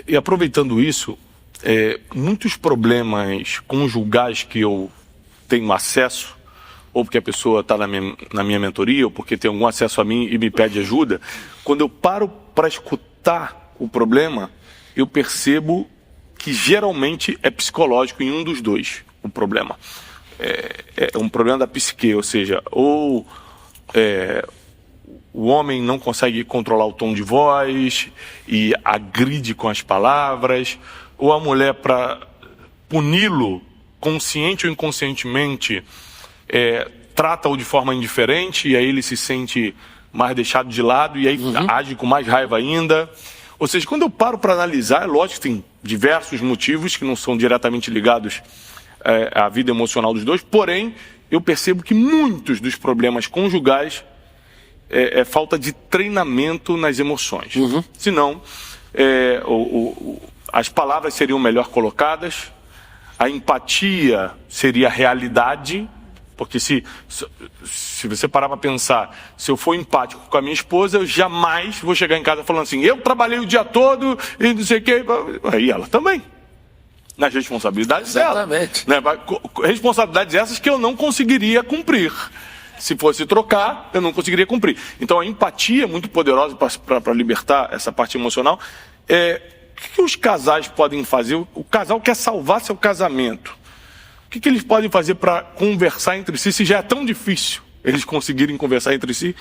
E aproveitando isso, muitos problemas conjugais que eu tenho acesso, ou porque a pessoa está na minha mentoria, ou porque tem algum acesso a mim e me pede ajuda, quando eu paro para escutar o problema, eu percebo que geralmente é psicológico em um dos dois o problema. É um problema da psique, ou seja, o homem não consegue controlar o tom de voz e agride com as palavras, ou a mulher, para puni-lo, consciente ou inconscientemente, trata-o de forma indiferente e aí ele se sente mais deixado de lado e aí age com mais raiva ainda. Ou seja, quando eu paro para analisar, é lógico que tem diversos motivos que não são diretamente ligados à vida emocional dos dois, porém, eu percebo que muitos dos problemas conjugais é falta de treinamento nas emoções. Senão, as palavras seriam melhor colocadas, a empatia seria a realidade, porque se você parar para pensar, se eu for empático com a minha esposa, eu jamais vou chegar em casa falando assim, eu trabalhei o dia todo e não sei o quê, e ela também. Nas responsabilidades dela. Né? Responsabilidades essas que eu não conseguiria cumprir. Se fosse trocar, eu não conseguiria cumprir. Então a empatia é muito poderosa para libertar essa parte emocional. O que os casais podem fazer? O casal quer salvar seu casamento. O que eles podem fazer para conversar entre si, se já é tão difícil eles conseguirem conversar entre si,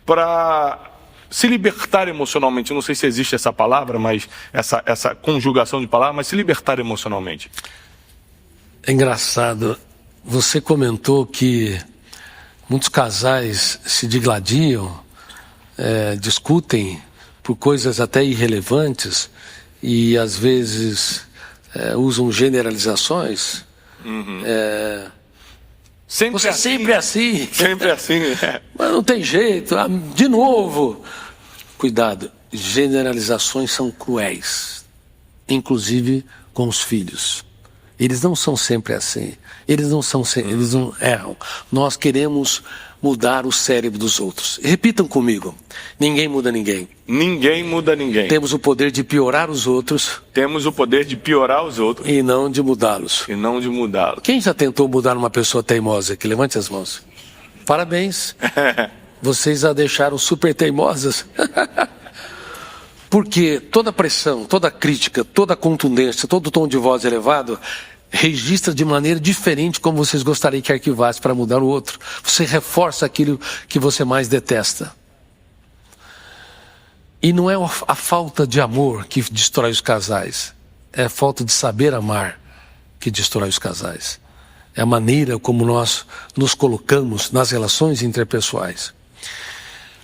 para se libertar emocionalmente? Eu não sei se existe essa palavra, mas essa conjugação de palavras, mas se libertar emocionalmente. É engraçado, você comentou que muitos casais se digladiam, discutem por coisas até irrelevantes e às vezes usam generalizações. Você é sempre assim. Sempre assim. Mas não tem jeito, de novo. Cuidado, generalizações são cruéis, inclusive com os filhos. Eles não são sempre assim. Eles não erram. Nós queremos mudar o cérebro dos outros. Repitam comigo. Ninguém muda ninguém. Ninguém muda ninguém. Temos o poder de piorar os outros. Temos o poder de piorar os outros. E não de mudá-los. E não de mudá-los. Quem já tentou mudar uma pessoa teimosa aqui? Levante as mãos. Parabéns. Vocês a deixaram super teimosas. Porque toda pressão, toda crítica, toda contundência, todo tom de voz elevado registra de maneira diferente como vocês gostariam que arquivasse para mudar o outro. Você reforça aquilo que você mais detesta. E não é a falta de amor que destrói os casais. É a falta de saber amar que destrói os casais. É a maneira como nós nos colocamos nas relações interpessoais.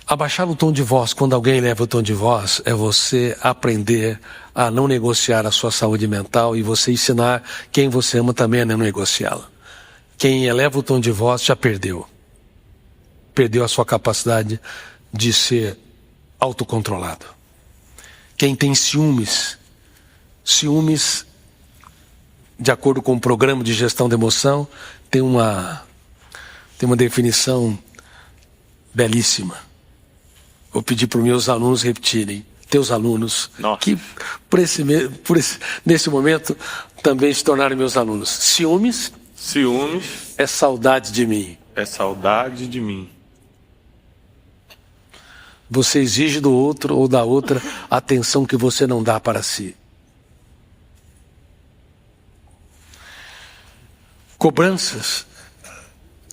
Abaixar o tom de voz quando alguém eleva o tom de voz é você aprender a não negociar a sua saúde mental e você ensinar quem você ama também a não negociá-la. Quem eleva o tom de voz já perdeu. Perdeu a sua capacidade de ser autocontrolado. Quem tem ciúmes, de acordo com o programa de gestão da emoção, tem uma definição belíssima. Vou pedir para os meus alunos repetirem. Teus alunos, que nesse momento também se tornaram meus alunos. Ciúmes é saudade de mim. É saudade de mim. Você exige do outro ou da outra a atenção que você não dá para si. Cobranças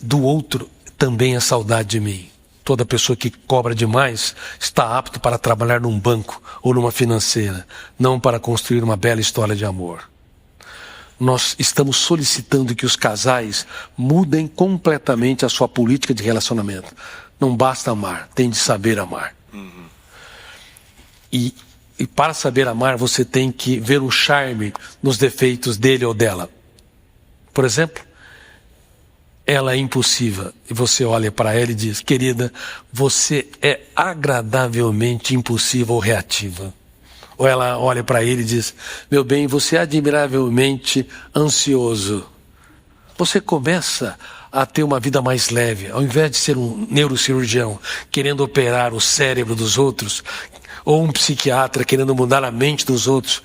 do outro também é saudade de mim. Toda pessoa que cobra demais está apto para trabalhar num banco ou numa financeira, não para construir uma bela história de amor. Nós estamos solicitando que os casais mudem completamente a sua política de relacionamento. Não basta amar, tem de saber amar. E para saber amar, você tem que ver o charme nos defeitos dele ou dela. Por exemplo, ela é impulsiva e você olha para ela e diz: querida, você é agradavelmente impulsiva ou reativa. Ou ela olha para ele e diz: meu bem, você é admiravelmente ansioso. Você começa a ter uma vida mais leve. Ao invés de ser um neurocirurgião querendo operar o cérebro dos outros, ou um psiquiatra querendo mudar a mente dos outros,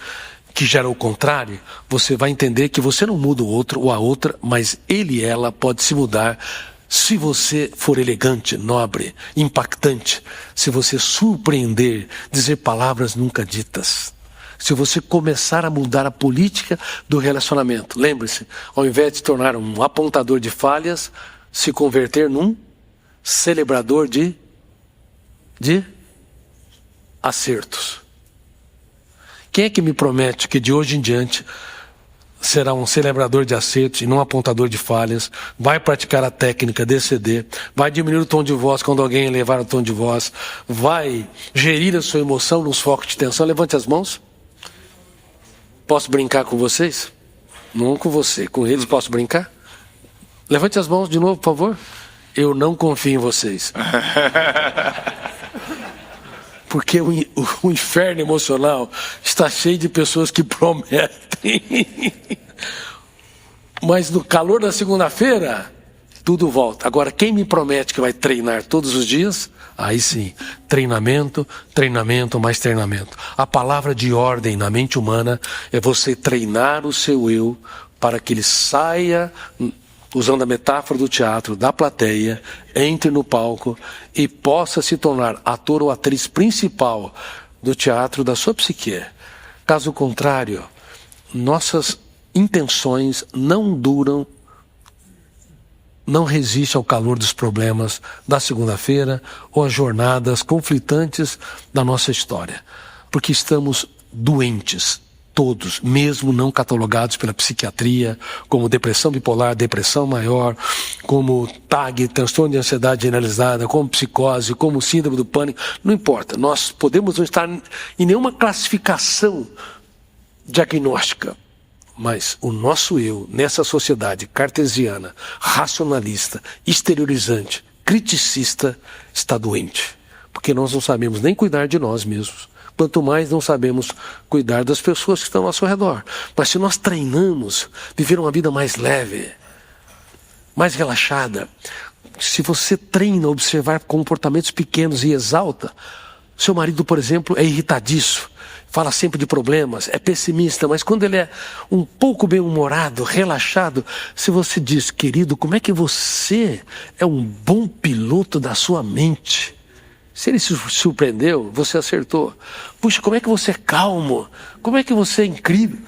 que gera o contrário, você vai entender que você não muda o outro ou a outra, mas ele e ela pode se mudar se você for elegante, nobre, impactante, se você surpreender, dizer palavras nunca ditas. Se você começar a mudar a política do relacionamento. Lembre-se, ao invés de se tornar um apontador de falhas, se converter num celebrador de acertos. Quem é que me promete que de hoje em diante será um celebrador de acertos e não apontador de falhas, vai praticar a técnica DCD, vai diminuir o tom de voz quando alguém elevar o tom de voz, vai gerir a sua emoção nos focos de tensão? Levante as mãos. Posso brincar com vocês? Não com você, com eles posso brincar? Levante as mãos de novo, por favor. Eu não confio em vocês. Porque o inferno emocional está cheio de pessoas que prometem. Mas no calor da segunda-feira, tudo volta. Agora, quem me promete que vai treinar todos os dias? Aí sim, treinamento, treinamento, mais treinamento. A palavra de ordem na mente humana é você treinar o seu eu para que ele saia, usando a metáfora do teatro, da plateia, entre no palco e possa se tornar ator ou atriz principal do teatro da sua psique. Caso contrário, nossas intenções não duram, não resistem ao calor dos problemas da segunda-feira ou às jornadas conflitantes da nossa história. Porque estamos doentes. Todos, mesmo não catalogados pela psiquiatria, como depressão bipolar, depressão maior, como TAG, transtorno de ansiedade generalizada, como psicose, como síndrome do pânico, não importa. Nós podemos não estar em nenhuma classificação diagnóstica, mas o nosso eu, nessa sociedade cartesiana, racionalista, exteriorizante, criticista, está doente. Porque nós não sabemos nem cuidar de nós mesmos. Quanto mais não sabemos cuidar das pessoas que estão ao nosso redor. Mas se nós treinamos, viver uma vida mais leve, mais relaxada, se você treina observar comportamentos pequenos e exalta, seu marido, por exemplo, é irritadiço, fala sempre de problemas, é pessimista, mas quando ele é um pouco bem-humorado, relaxado, se você diz, querido, como é que você é um bom piloto da sua mente? Se ele se surpreendeu, você acertou. Puxa, como é que você é calmo? Como é que você é incrível?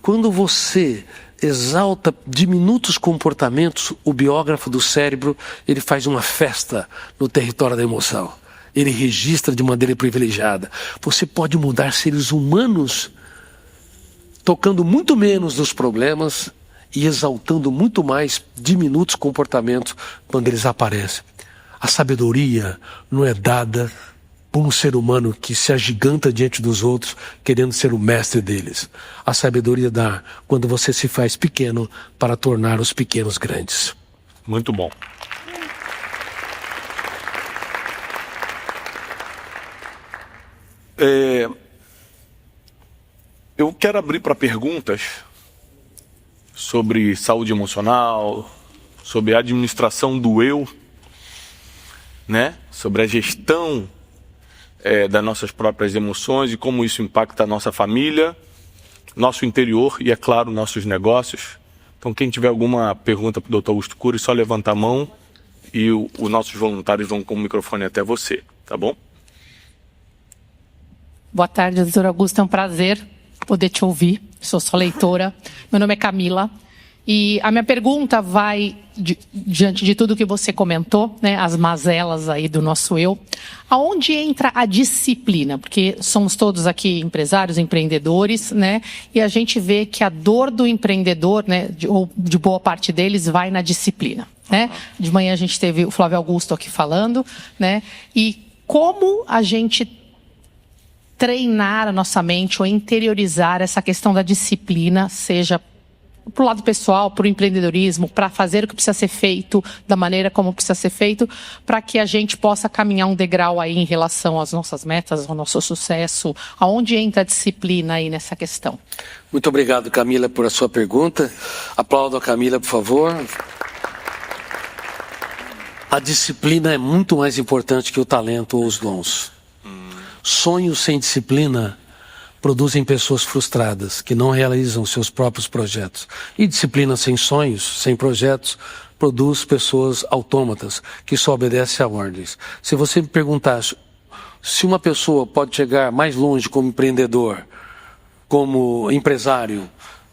Quando você exalta diminutos comportamentos, o biógrafo do cérebro, ele faz uma festa no território da emoção. Ele registra de maneira privilegiada. Você pode mudar seres humanos tocando muito menos nos problemas e exaltando muito mais diminutos comportamentos quando eles aparecem. A sabedoria não é dada por um ser humano que se agiganta diante dos outros, querendo ser o mestre deles. A sabedoria dá quando você se faz pequeno para tornar os pequenos grandes. Muito bom. Eu quero abrir para perguntas sobre saúde emocional, sobre a administração do eu, né? Sobre a gestão das nossas próprias emoções e como isso impacta a nossa família, nosso interior e, é claro, nossos negócios. Então, quem tiver alguma pergunta para o Dr. Augusto Cury, só levanta a mão e os nossos voluntários vão com o microfone até você, tá bom? Boa tarde, doutor Augusto. É um prazer poder te ouvir. Sou sua leitora. Meu nome é Camila. E a minha pergunta vai, diante de tudo que você comentou, né, as mazelas aí do nosso eu, aonde entra a disciplina? Porque somos todos aqui empresários, empreendedores, né, e a gente vê que a dor do empreendedor, né, ou de boa parte deles, vai na disciplina, né? De manhã a gente teve o Flávio Augusto aqui falando, né, e como a gente treinar a nossa mente ou interiorizar essa questão da disciplina, seja para o lado pessoal, para o empreendedorismo, para fazer o que precisa ser feito, da maneira como precisa ser feito, para que a gente possa caminhar um degrau aí em relação às nossas metas, ao nosso sucesso. Aonde entra a disciplina aí nessa questão? Muito obrigado, Camila, por a sua pergunta. Aplaudo a Camila, por favor. A disciplina é muito mais importante que o talento ou os dons. Sonhos sem disciplina produzem pessoas frustradas, que não realizam seus próprios projetos. E disciplina sem sonhos, sem projetos, produz pessoas autômatas, que só obedecem a ordens. Se você me perguntasse se uma pessoa pode chegar mais longe como empreendedor, como empresário,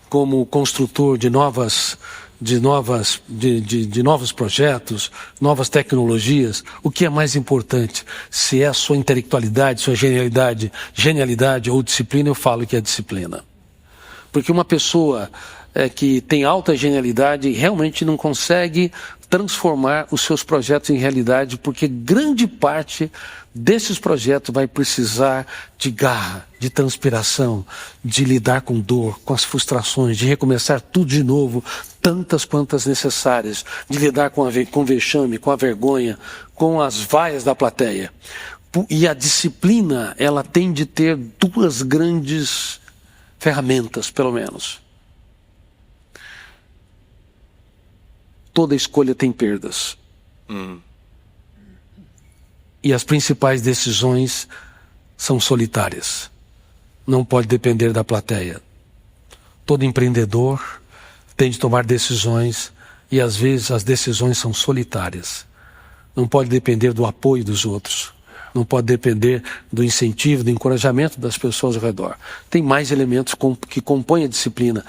como construtor de novos projetos, novas tecnologias, o que é mais importante? Se é a sua intelectualidade, sua genialidade ou disciplina, eu falo que é disciplina. Porque uma pessoa que tem alta genialidade realmente não consegue transformar os seus projetos em realidade, porque grande parte desses projetos vai precisar de garra, de transpiração, de lidar com dor, com as frustrações, de recomeçar tudo de novo, tantas quantas necessárias, de lidar com o vexame, com a vergonha, com as vaias da plateia. E a disciplina, ela tem de ter duas grandes ferramentas, pelo menos. Toda escolha tem perdas. E as principais decisões são solitárias. Não pode depender da plateia. Todo empreendedor tem de tomar decisões e às vezes as decisões são solitárias. Não pode depender do apoio dos outros. Não pode depender do incentivo, do encorajamento das pessoas ao redor. Tem mais elementos que compõem a disciplina,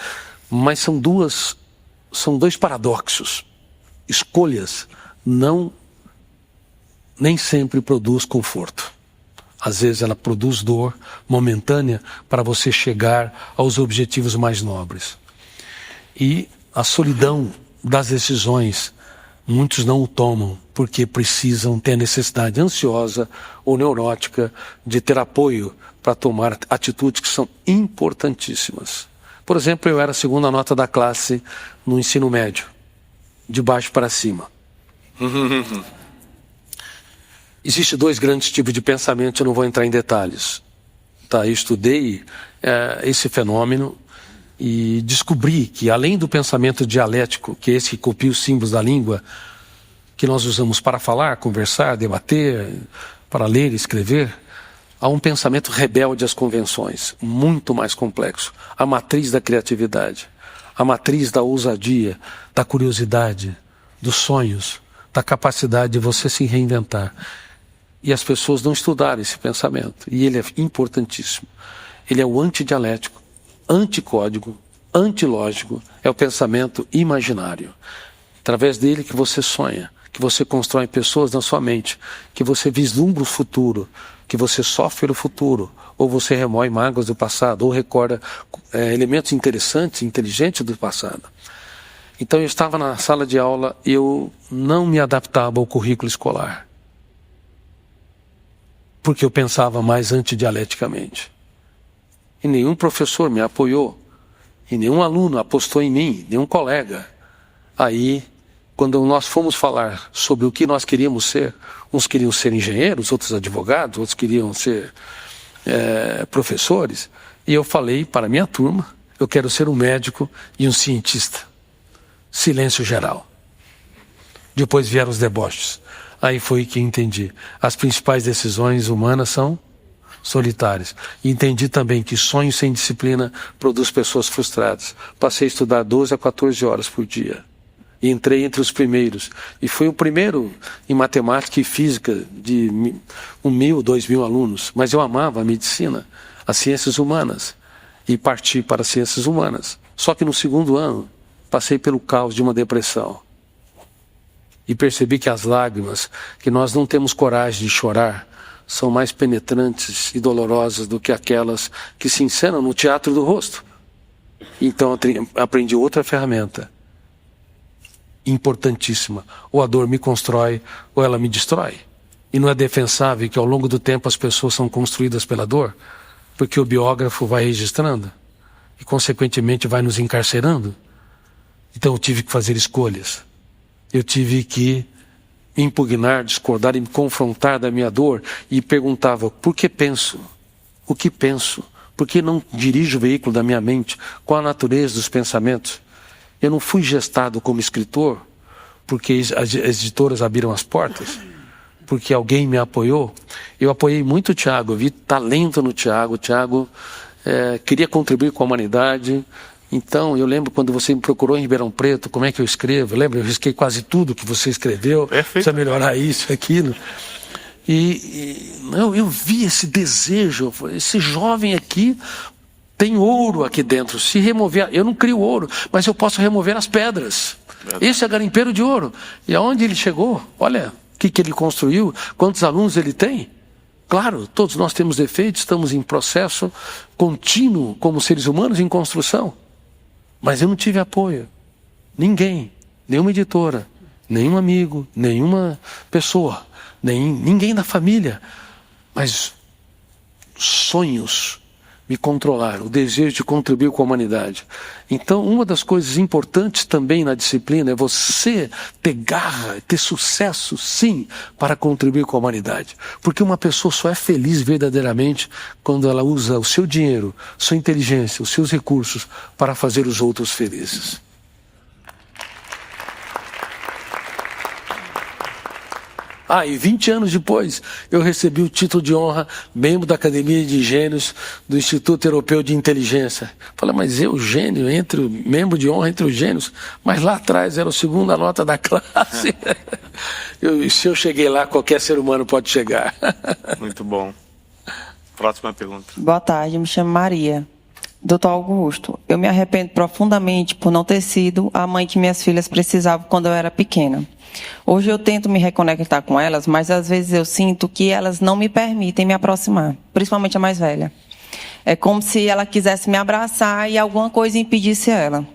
mas são dois paradoxos. Escolhas nem sempre produz conforto. Às vezes ela produz dor momentânea para você chegar aos objetivos mais nobres. E a solidão das decisões, muitos não o tomam porque precisam ter a necessidade ansiosa ou neurótica de ter apoio para tomar atitudes que são importantíssimas. Por exemplo, eu era a segunda nota da classe no ensino médio, de baixo para cima. Existem dois grandes tipos de pensamento, eu não vou entrar em detalhes. Tá, eu estudei esse fenômeno e descobri que, além do pensamento dialético, que é esse que copia os símbolos da língua, que nós usamos para falar, conversar, debater, para ler e escrever, há um pensamento rebelde às convenções, muito mais complexo. A matriz da criatividade, a matriz da ousadia, da curiosidade, dos sonhos, da capacidade de você se reinventar. E as pessoas não estudaram esse pensamento. E ele é importantíssimo. Ele é o antidialético, anticódigo, antilógico, é o pensamento imaginário. Através dele que você sonha, que você constrói pessoas na sua mente, que você vislumbra o futuro, que você sofre o futuro, ou você remói mágoas do passado, ou recorda elementos interessantes, inteligentes do passado. Então eu estava na sala de aula e eu não me adaptava ao currículo escolar. Porque eu pensava mais antidialeticamente. E nenhum professor me apoiou. E nenhum aluno apostou em mim, nenhum colega. Aí, quando nós fomos falar sobre o que nós queríamos ser, uns queriam ser engenheiros, outros advogados, outros queriam ser professores. E eu falei para a minha turma, eu quero ser um médico e um cientista. Silêncio geral. Depois vieram os deboches. Aí foi que entendi. As principais decisões humanas são solitárias. E entendi também que sonho sem disciplina produz pessoas frustradas. Passei a estudar 12 a 14 horas por dia. E entrei entre os primeiros. E fui o primeiro em matemática e física de 1.000, 2.000 alunos. Mas eu amava a medicina, as ciências humanas. E parti para as ciências humanas. Só que no segundo ano, passei pelo caos de uma depressão. E percebi que as lágrimas, que nós não temos coragem de chorar, são mais penetrantes e dolorosas do que aquelas que se encenam no teatro do rosto. Então aprendi outra ferramenta, importantíssima. Ou a dor me constrói, ou ela me destrói. E não é defensável que ao longo do tempo as pessoas são construídas pela dor, porque o biógrafo vai registrando e consequentemente vai nos encarcerando. Então eu tive que fazer escolhas. Eu tive que impugnar, discordar e me confrontar da minha dor e perguntava, por que penso? O que penso? Por que não dirijo o veículo da minha mente? Qual a natureza dos pensamentos? Eu não fui gestado como escritor porque as editoras abriram as portas. porque alguém me apoiou. Eu apoiei muito o Tiago, eu vi talento no Tiago. O Tiago queria contribuir com a humanidade. Então, eu lembro quando você me procurou em Ribeirão Preto, como é que eu escrevo. Lembra? Eu risquei quase tudo que você escreveu. Perfeito. Precisa melhorar isso, aquilo. Eu vi esse desejo. Esse jovem aqui tem ouro aqui dentro. Se remover, eu não crio ouro, mas eu posso remover as pedras. Esse é garimpeiro de ouro. E aonde ele chegou? Olha o que ele construiu, quantos alunos ele tem. Claro, todos nós temos defeitos, estamos em processo contínuo como seres humanos em construção. Mas eu não tive apoio. Ninguém, nenhuma editora, nenhum amigo, nenhuma pessoa, ninguém da família. Mas sonhos me controlaram, o desejo de contribuir com a humanidade. Então, uma das coisas importantes também na disciplina é você ter garra, ter sucesso, sim, para contribuir com a humanidade. Porque uma pessoa só é feliz verdadeiramente quando ela usa o seu dinheiro, sua inteligência, os seus recursos para fazer os outros felizes. E 20 anos depois, eu recebi o título de honra, membro da Academia de Gênios do Instituto Europeu de Inteligência. Falei, mas eu, gênio, membro de honra entre os gênios, mas lá atrás era a segunda nota da classe. Se eu cheguei lá, qualquer ser humano pode chegar. Muito bom. Próxima pergunta. Boa tarde, eu me chamo Maria. Doutor Augusto, eu me arrependo profundamente por não ter sido a mãe que minhas filhas precisavam quando eu era pequena. Hoje eu tento me reconectar com elas, mas às vezes eu sinto que elas não me permitem me aproximar, principalmente a mais velha. É como se ela quisesse me abraçar e alguma coisa impedisse ela.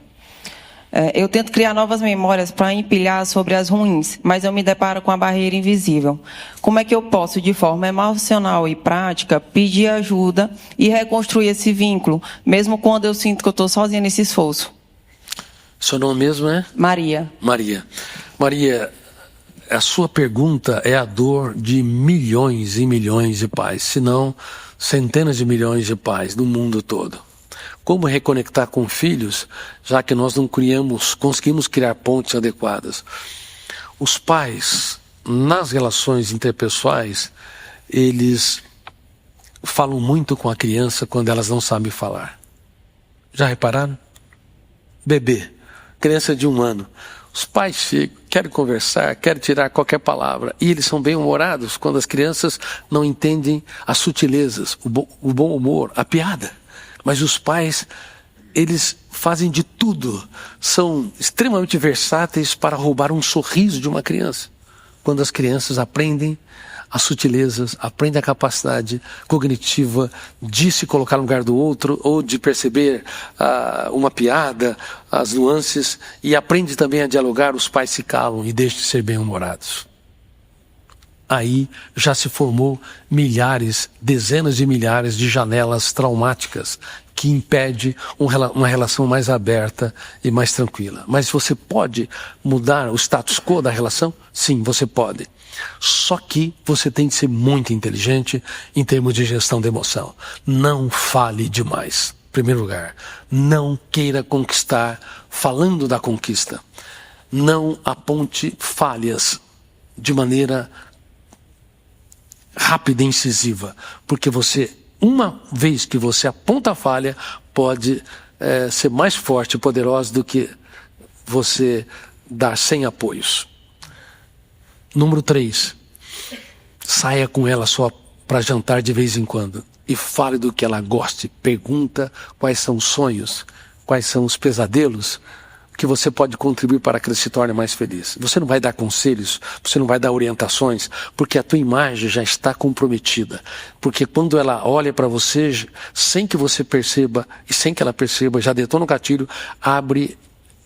Eu tento criar novas memórias para empilhar sobre as ruins, mas eu me deparo com a barreira invisível. Como é que eu posso, de forma emocional e prática, pedir ajuda e reconstruir esse vínculo, mesmo quando eu sinto que eu estou sozinha nesse esforço? Seu nome mesmo é? Maria. Maria, a sua pergunta é a dor de milhões e milhões de pais, se não centenas de milhões de pais no mundo todo. Como reconectar com filhos, já que nós não conseguimos criar pontes adequadas? Os pais, nas relações interpessoais, eles falam muito com a criança quando elas não sabem falar. Já repararam? Bebê, criança de 1 ano. Os pais chegam, querem conversar, querem tirar qualquer palavra. E eles são bem-humorados quando as crianças não entendem as sutilezas, o bom humor, a piada. Mas os pais, eles fazem de tudo. São extremamente versáteis para roubar um sorriso de uma criança. Quando as crianças aprendem as sutilezas, aprendem a capacidade cognitiva de se colocar no lugar do outro ou de perceber uma piada, as nuances, e aprende também a dialogar, os pais se calam e deixam de ser bem-humorados. Aí já se formou milhares, dezenas de milhares de janelas traumáticas que impede uma relação mais aberta e mais tranquila. Mas você pode mudar o status quo da relação? Sim, você pode. Só que você tem que ser muito inteligente em termos de gestão da emoção. Não fale demais. Em primeiro lugar, não queira conquistar falando da conquista. Não aponte falhas de maneira rápida e incisiva, porque uma vez que você aponta a falha, pode ser mais forte e poderosa do que você dar sem apoios. Número 3, saia com ela só para jantar de vez em quando e fale do que ela goste. Pergunta quais são os sonhos, quais são os pesadelos que você pode contribuir para que ela se torne mais feliz. Você não vai dar conselhos, você não vai dar orientações, porque a tua imagem já está comprometida. Porque quando ela olha para você, sem que você perceba e sem que ela perceba, já detona o gatilho, abre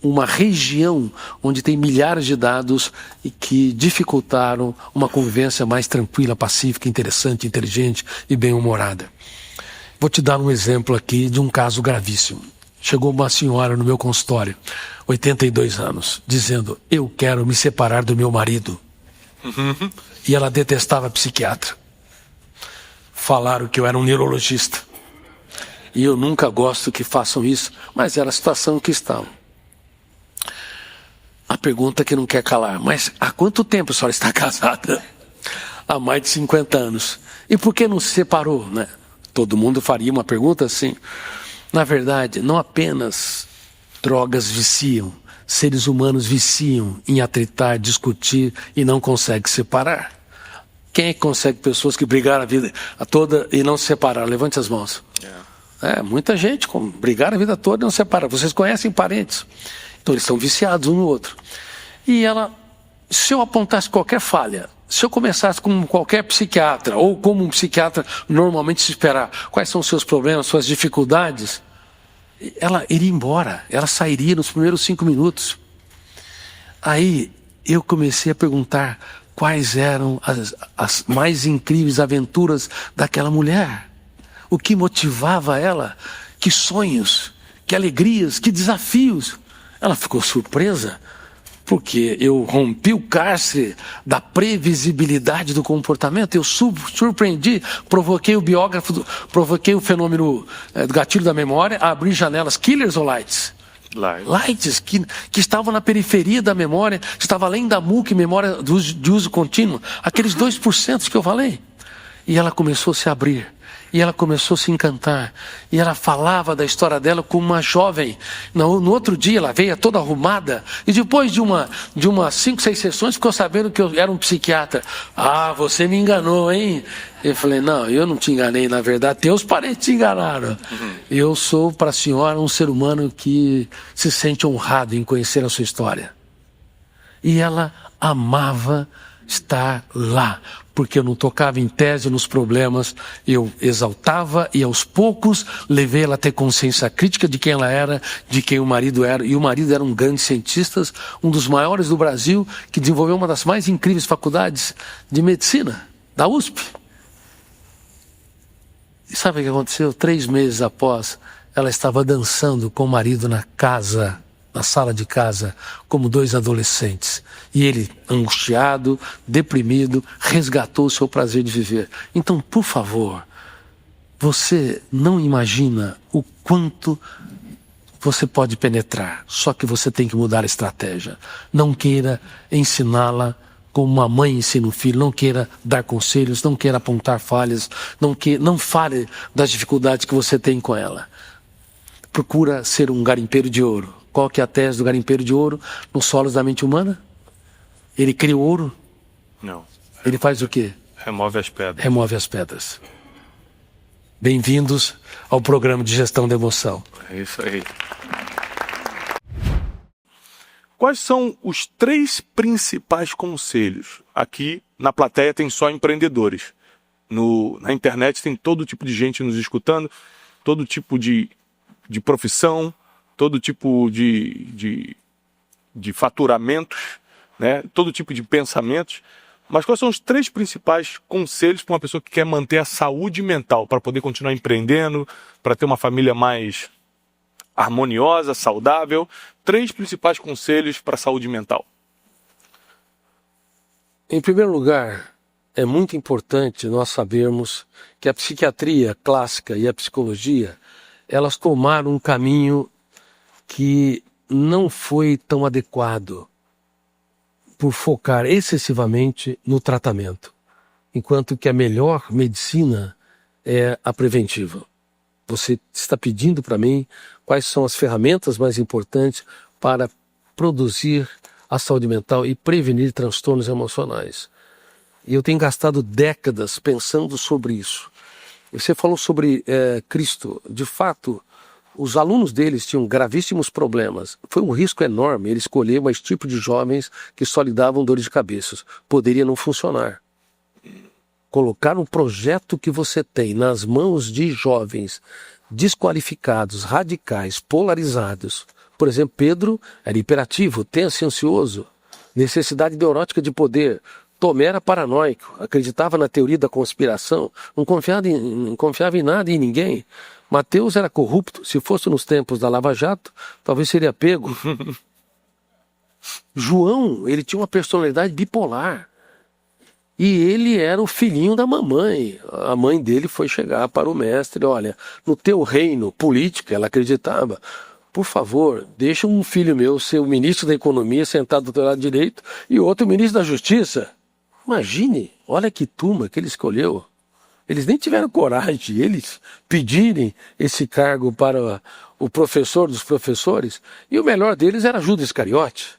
uma região onde tem milhares de dados e que dificultaram uma convivência mais tranquila, pacífica, interessante, inteligente e bem-humorada. Vou te dar um exemplo aqui de um caso gravíssimo. Chegou uma senhora no meu consultório, 82 anos, dizendo: eu quero me separar do meu marido. E ela detestava psiquiatra. Falaram que eu era um neurologista. E eu nunca gosto que façam isso, mas era a situação que estavam. A pergunta que não quer calar: mas há quanto tempo a senhora está casada? há mais de 50 anos. E por que não se separou, né? Todo mundo faria uma pergunta assim. Na verdade, não apenas drogas viciam, seres humanos viciam em atritar, discutir e não conseguem separar. Quem é que consegue pessoas que brigaram a vida toda e não se separaram? Levante as mãos. Muita gente brigaram a vida toda e não se separaram. Vocês conhecem parentes. Então eles são viciados um no outro. E ela, se eu apontasse qualquer falha, se eu começasse como qualquer psiquiatra, ou como um psiquiatra normalmente se esperar, quais são os seus problemas, suas dificuldades, ela iria embora, ela sairia nos primeiros 5 minutos. Aí eu comecei a perguntar quais eram as mais incríveis aventuras daquela mulher. O que motivava ela, que sonhos, que alegrias, que desafios. Ela ficou surpresa, porque eu rompi o cárcere da previsibilidade do comportamento, eu surpreendi, provoquei o biógrafo, provoquei o fenômeno do gatilho da memória a abrir janelas. Killers ou lights? Lights, que estavam na periferia da memória, estava além da MUC, memória de uso contínuo, aqueles 2% que eu falei. E ela começou a se abrir. E ela começou a se encantar. E ela falava da história dela como uma jovem. No outro dia ela veio toda arrumada. E depois de umas 5, 6 sessões ficou sabendo que eu era um psiquiatra. Ah, você me enganou, hein? Eu falei, não, eu não te enganei. Na verdade, teus parentes te enganaram. Eu sou para a senhora um ser humano que se sente honrado em conhecer a sua história. E ela amava estar lá, porque eu não tocava em tese nos problemas, eu exaltava e aos poucos levei ela a ter consciência crítica de quem ela era, de quem o marido era. E o marido era um grande cientista, um dos maiores do Brasil, que desenvolveu uma das mais incríveis faculdades de medicina, da USP. E sabe o que aconteceu? 3 meses após, ela estava dançando com o marido na casa, na sala de casa, como 2 adolescentes. E ele, angustiado, deprimido, resgatou o seu prazer de viver. Então, por favor, você não imagina o quanto você pode penetrar. Só que você tem que mudar a estratégia. Não queira ensiná-la como uma mãe ensina o filho. Não queira dar conselhos, não queira apontar falhas. Não fale das dificuldades que você tem com ela. Procura ser um garimpeiro de ouro. Qual que é a tese do garimpeiro de ouro nos solos da mente humana? Ele cria o ouro? Não. Ele faz o quê? Remove as pedras. Remove as pedras. Bem-vindos ao programa de gestão da emoção. É isso aí. Quais são os 3 principais conselhos? Aqui na plateia tem só empreendedores. Na internet tem todo tipo de gente nos escutando, todo tipo de profissão, todo tipo de faturamentos, né? Todo tipo de pensamentos. Mas quais são os 3 principais conselhos para uma pessoa que quer manter a saúde mental, para poder continuar empreendendo, para ter uma família mais harmoniosa, saudável? 3 principais conselhos para a saúde mental. Em primeiro lugar, é muito importante nós sabermos que a psiquiatria clássica e a psicologia, elas tomaram um caminho que não foi tão adequado por focar excessivamente no tratamento, enquanto que a melhor medicina é a preventiva. Você está pedindo para mim quais são as ferramentas mais importantes para produzir a saúde mental e prevenir transtornos emocionais. E eu tenho gastado décadas pensando sobre isso. Você falou sobre Cristo. De fato, os alunos deles tinham gravíssimos problemas. Foi um risco enorme ele escolher mais tipo de jovens que só lhe davam dores de cabeça. Poderia não funcionar. Colocar um projeto que você tem nas mãos de jovens desqualificados, radicais, polarizados. Por exemplo, Pedro era hiperativo, tenso e ansioso, necessidade neurótica de poder. Tomé era paranoico, acreditava na teoria da conspiração, não confiava em nada e em ninguém. Mateus era corrupto, se fosse nos tempos da Lava Jato, talvez seria pego. João, ele tinha uma personalidade bipolar. E ele era o filhinho da mamãe. A mãe dele foi chegar para o mestre, olha, no teu reino político, ela acreditava, por favor, deixa um filho meu ser o ministro da economia sentado do teu lado direito e outro o ministro da justiça. Imagine, olha que turma que ele escolheu. Eles nem tiveram coragem de eles pedirem esse cargo para o professor dos professores. E o melhor deles era Judas Iscariote,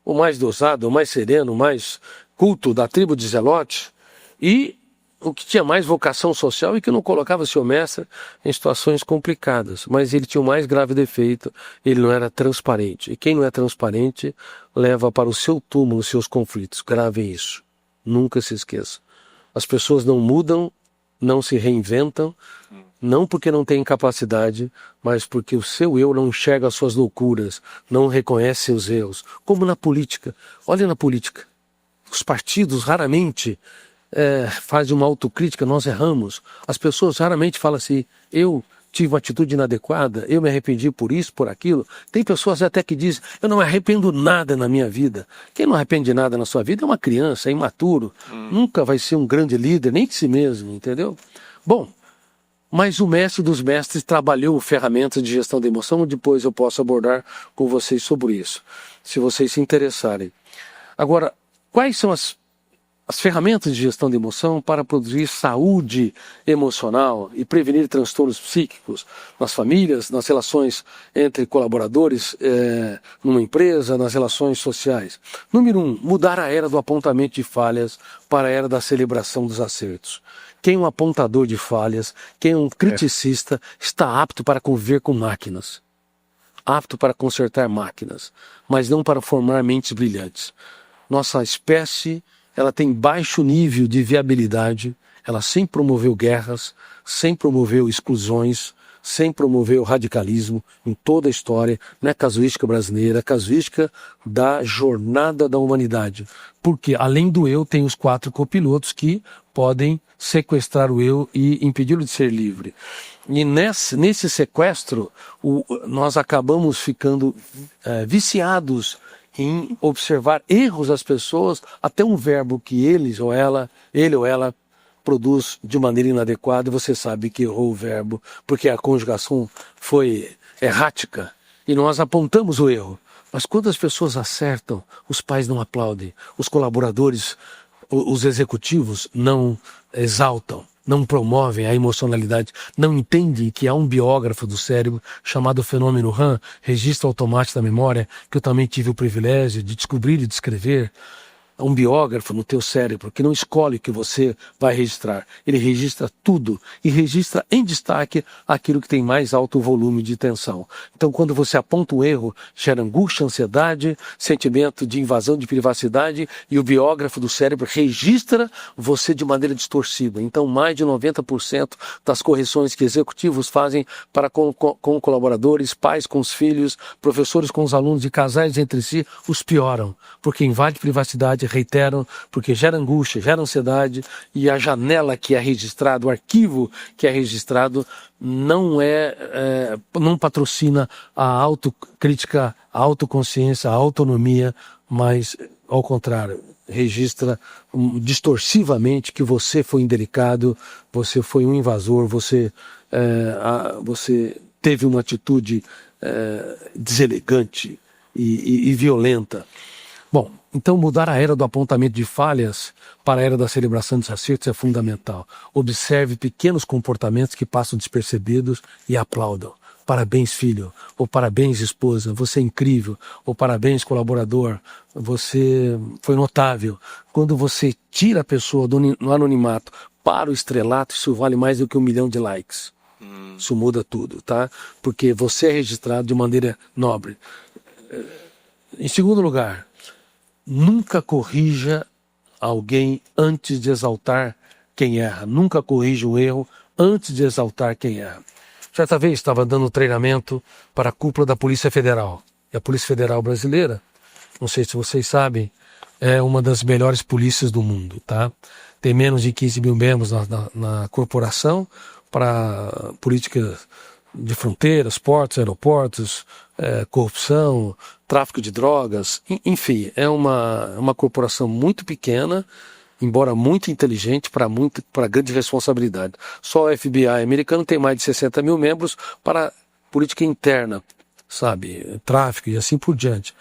o mais dosado, o mais sereno, o mais culto da tribo de Zelote. E o que tinha mais vocação social e que não colocava seu mestre em situações complicadas. Mas ele tinha o mais grave defeito, ele não era transparente. E quem não é transparente leva para o seu túmulo os seus conflitos. Gravem isso. Nunca se esqueça. As pessoas não mudam, não se reinventam, não porque não têm capacidade, mas porque o seu eu não enxerga as suas loucuras, não reconhece seus erros. Como na política. Olha na política. Os partidos raramente fazem uma autocrítica, nós erramos. As pessoas raramente falam assim, eu tive uma atitude inadequada, eu me arrependi por isso, por aquilo. Tem pessoas até que dizem, eu não me arrependo nada na minha vida. Quem não arrepende nada na sua vida é uma criança, é imaturo. Nunca vai ser um grande líder, nem de si mesmo, entendeu? Bom, mas o mestre dos mestres trabalhou ferramentas de gestão da emoção, depois eu posso abordar com vocês sobre isso, se vocês se interessarem. Agora, quais são as ferramentas de gestão de emoção para produzir saúde emocional e prevenir transtornos psíquicos nas famílias, nas relações entre colaboradores, numa empresa, nas relações sociais? Número 1, mudar a era do apontamento de falhas para a era da celebração dos acertos. Quem é um apontador de falhas, quem é um criticista, está apto para conviver com máquinas, apto para consertar máquinas, mas não para formar mentes brilhantes. Nossa espécie, ela tem baixo nível de viabilidade, ela sempre promoveu guerras, sempre promoveu exclusões, sempre promoveu radicalismo em toda a história. Não é casuística brasileira, é casuística da jornada da humanidade. Porque além do eu, tem os 4 copilotos que podem sequestrar o eu e impedi-lo de ser livre. E nesse sequestro, nós acabamos ficando viciados em observar erros das pessoas, até um verbo que ele ou ela produz de maneira inadequada, e você sabe que errou o verbo, porque a conjugação foi errática, e nós apontamos o erro. Mas quando as pessoas acertam, os pais não aplaudem, os colaboradores, os executivos não exaltam, não promovem a emocionalidade, não entendem que há um biógrafo do cérebro chamado fenômeno RAM, registro automático da memória, que eu também tive o privilégio de descobrir e descrever. Um biógrafo no teu cérebro que não escolhe o que você vai registrar. Ele registra tudo e registra em destaque aquilo que tem mais alto volume de tensão. Então, quando você aponta um erro, gera angústia, ansiedade, sentimento de invasão de privacidade, e o biógrafo do cérebro registra você de maneira distorcida. Então, mais de 90% das correções que executivos fazem para com colaboradores, pais com os filhos, professores com os alunos e casais entre si, os pioram, porque invade privacidade, reiteram, porque gera angústia, gera ansiedade, e a janela que é registrada, o arquivo que é registrado, não patrocina a autocrítica, a autoconsciência, a autonomia, mas, ao contrário, registra distorsivamente que você foi indelicado, você foi um invasor, você teve uma atitude deselegante e violenta. Bom, então mudar a era do apontamento de falhas para a era da celebração dos acertos é fundamental. Observe pequenos comportamentos que passam despercebidos e aplaudam. Parabéns, filho, ou parabéns, esposa, você é incrível, ou parabéns, colaborador, você foi notável. Quando você tira a pessoa do anonimato para o estrelato, isso vale mais do que 1 milhão de likes. Isso muda tudo, tá? Porque você é registrado de maneira nobre. Em segundo lugar, nunca corrija alguém antes de exaltar quem erra. Nunca corrija um erro antes de exaltar quem erra. Certa vez estava dando treinamento para a cúpula da Polícia Federal. E a Polícia Federal brasileira, não sei se vocês sabem, é uma das melhores polícias do mundo, tá? Tem menos de 15 mil membros na corporação para política de fronteiras, portos, aeroportos, corrupção, tráfico de drogas, enfim, é uma corporação muito pequena, embora muito inteligente, para grande responsabilidade. Só o FBI americano tem mais de 60 mil membros para política interna, sabe, tráfico e assim por diante.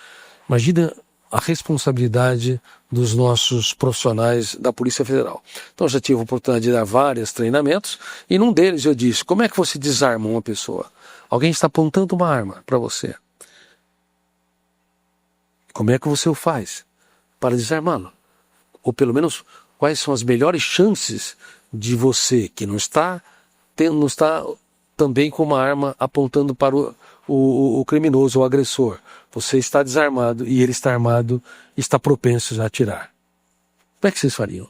Imagina a responsabilidade dos nossos profissionais da Polícia Federal. Então eu já tive a oportunidade de dar vários treinamentos e num deles eu disse, como é que você desarma uma pessoa? Alguém está apontando uma arma para você. Como é que você o faz para desarmá-lo? Ou pelo menos, quais são as melhores chances de você, que não está também com uma arma apontando para o criminoso, o agressor. Você está desarmado e ele está armado e está propenso a atirar. Como é que vocês fariam?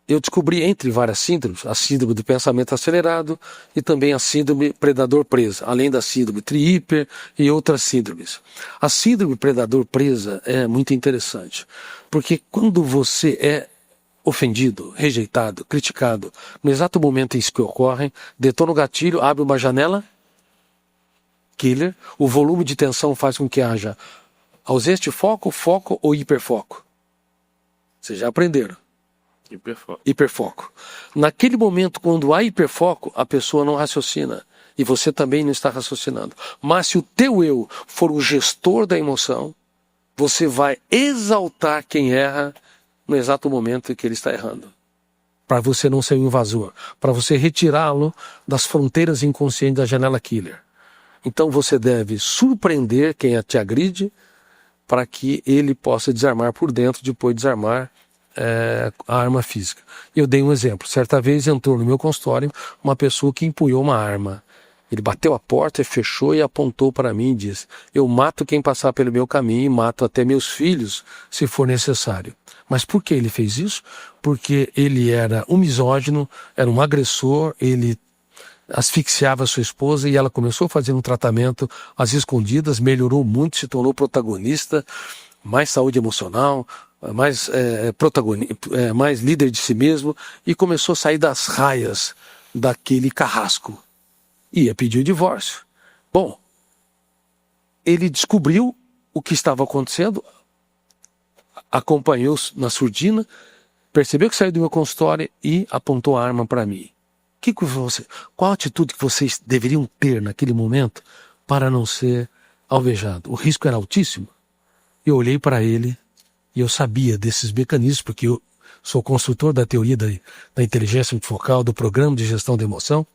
Eu descobri entre várias síndromes, a síndrome do pensamento acelerado e também a síndrome predador-presa, além da síndrome tri-hiper e outras síndromes. A síndrome predador-presa é muito interessante, porque quando você é ofendido, rejeitado, criticado, no exato momento em que ocorre, detona o gatilho, abre uma janela, killer, o volume de tensão faz com que haja ausência de foco, foco ou hiperfoco. Vocês já aprenderam. Hiperfoco. Naquele momento, quando há hiperfoco, a pessoa não raciocina. E você também não está raciocinando. Mas se o teu eu for o gestor da emoção, você vai exaltar quem erra no exato momento em que ele está errando. Para você não ser um invasor. Para você retirá-lo das fronteiras inconscientes da janela killer. Então você deve surpreender quem te agride para que ele possa desarmar por dentro, depois desarmar a arma física. Eu dei um exemplo. Certa vez entrou no meu consultório uma pessoa que empunhou uma arma. Ele bateu a porta, fechou e apontou para mim e disse: eu mato quem passar pelo meu caminho e mato até meus filhos, se for necessário. Mas por que ele fez isso? Porque ele era um misógino, era um agressor, ele asfixiava sua esposa e ela começou a fazer um tratamento às escondidas, melhorou muito, se tornou protagonista, mais saúde emocional, mais líder de si mesmo, e começou a sair das raias daquele carrasco. Ia pedir o divórcio. Bom, ele descobriu o que estava acontecendo, acompanhou na surdina, percebeu que saiu do meu consultório e apontou a arma para mim. Qual a atitude que vocês deveriam ter naquele momento para não ser alvejado? O risco era altíssimo. Eu olhei para ele e eu sabia desses mecanismos, porque eu sou consultor da teoria da inteligência multifocal, do programa de gestão da emoção,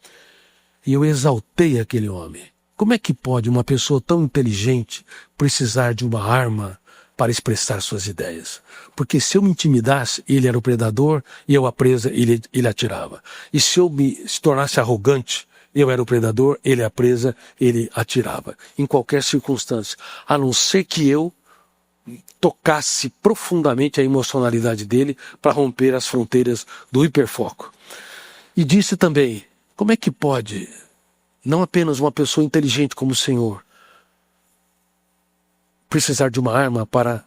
e eu exaltei aquele homem. Como é que pode uma pessoa tão inteligente precisar de uma arma para expressar suas ideias? Porque se eu me intimidasse, ele era o predador e eu a presa, ele atirava. E se eu se tornasse arrogante, eu era o predador, ele a presa, ele atirava. Em qualquer circunstância, a não ser que eu tocasse profundamente a emocionalidade dele para romper as fronteiras do hiperfoco. E disse também, como é que pode, não apenas uma pessoa inteligente como o Senhor, precisar de uma arma para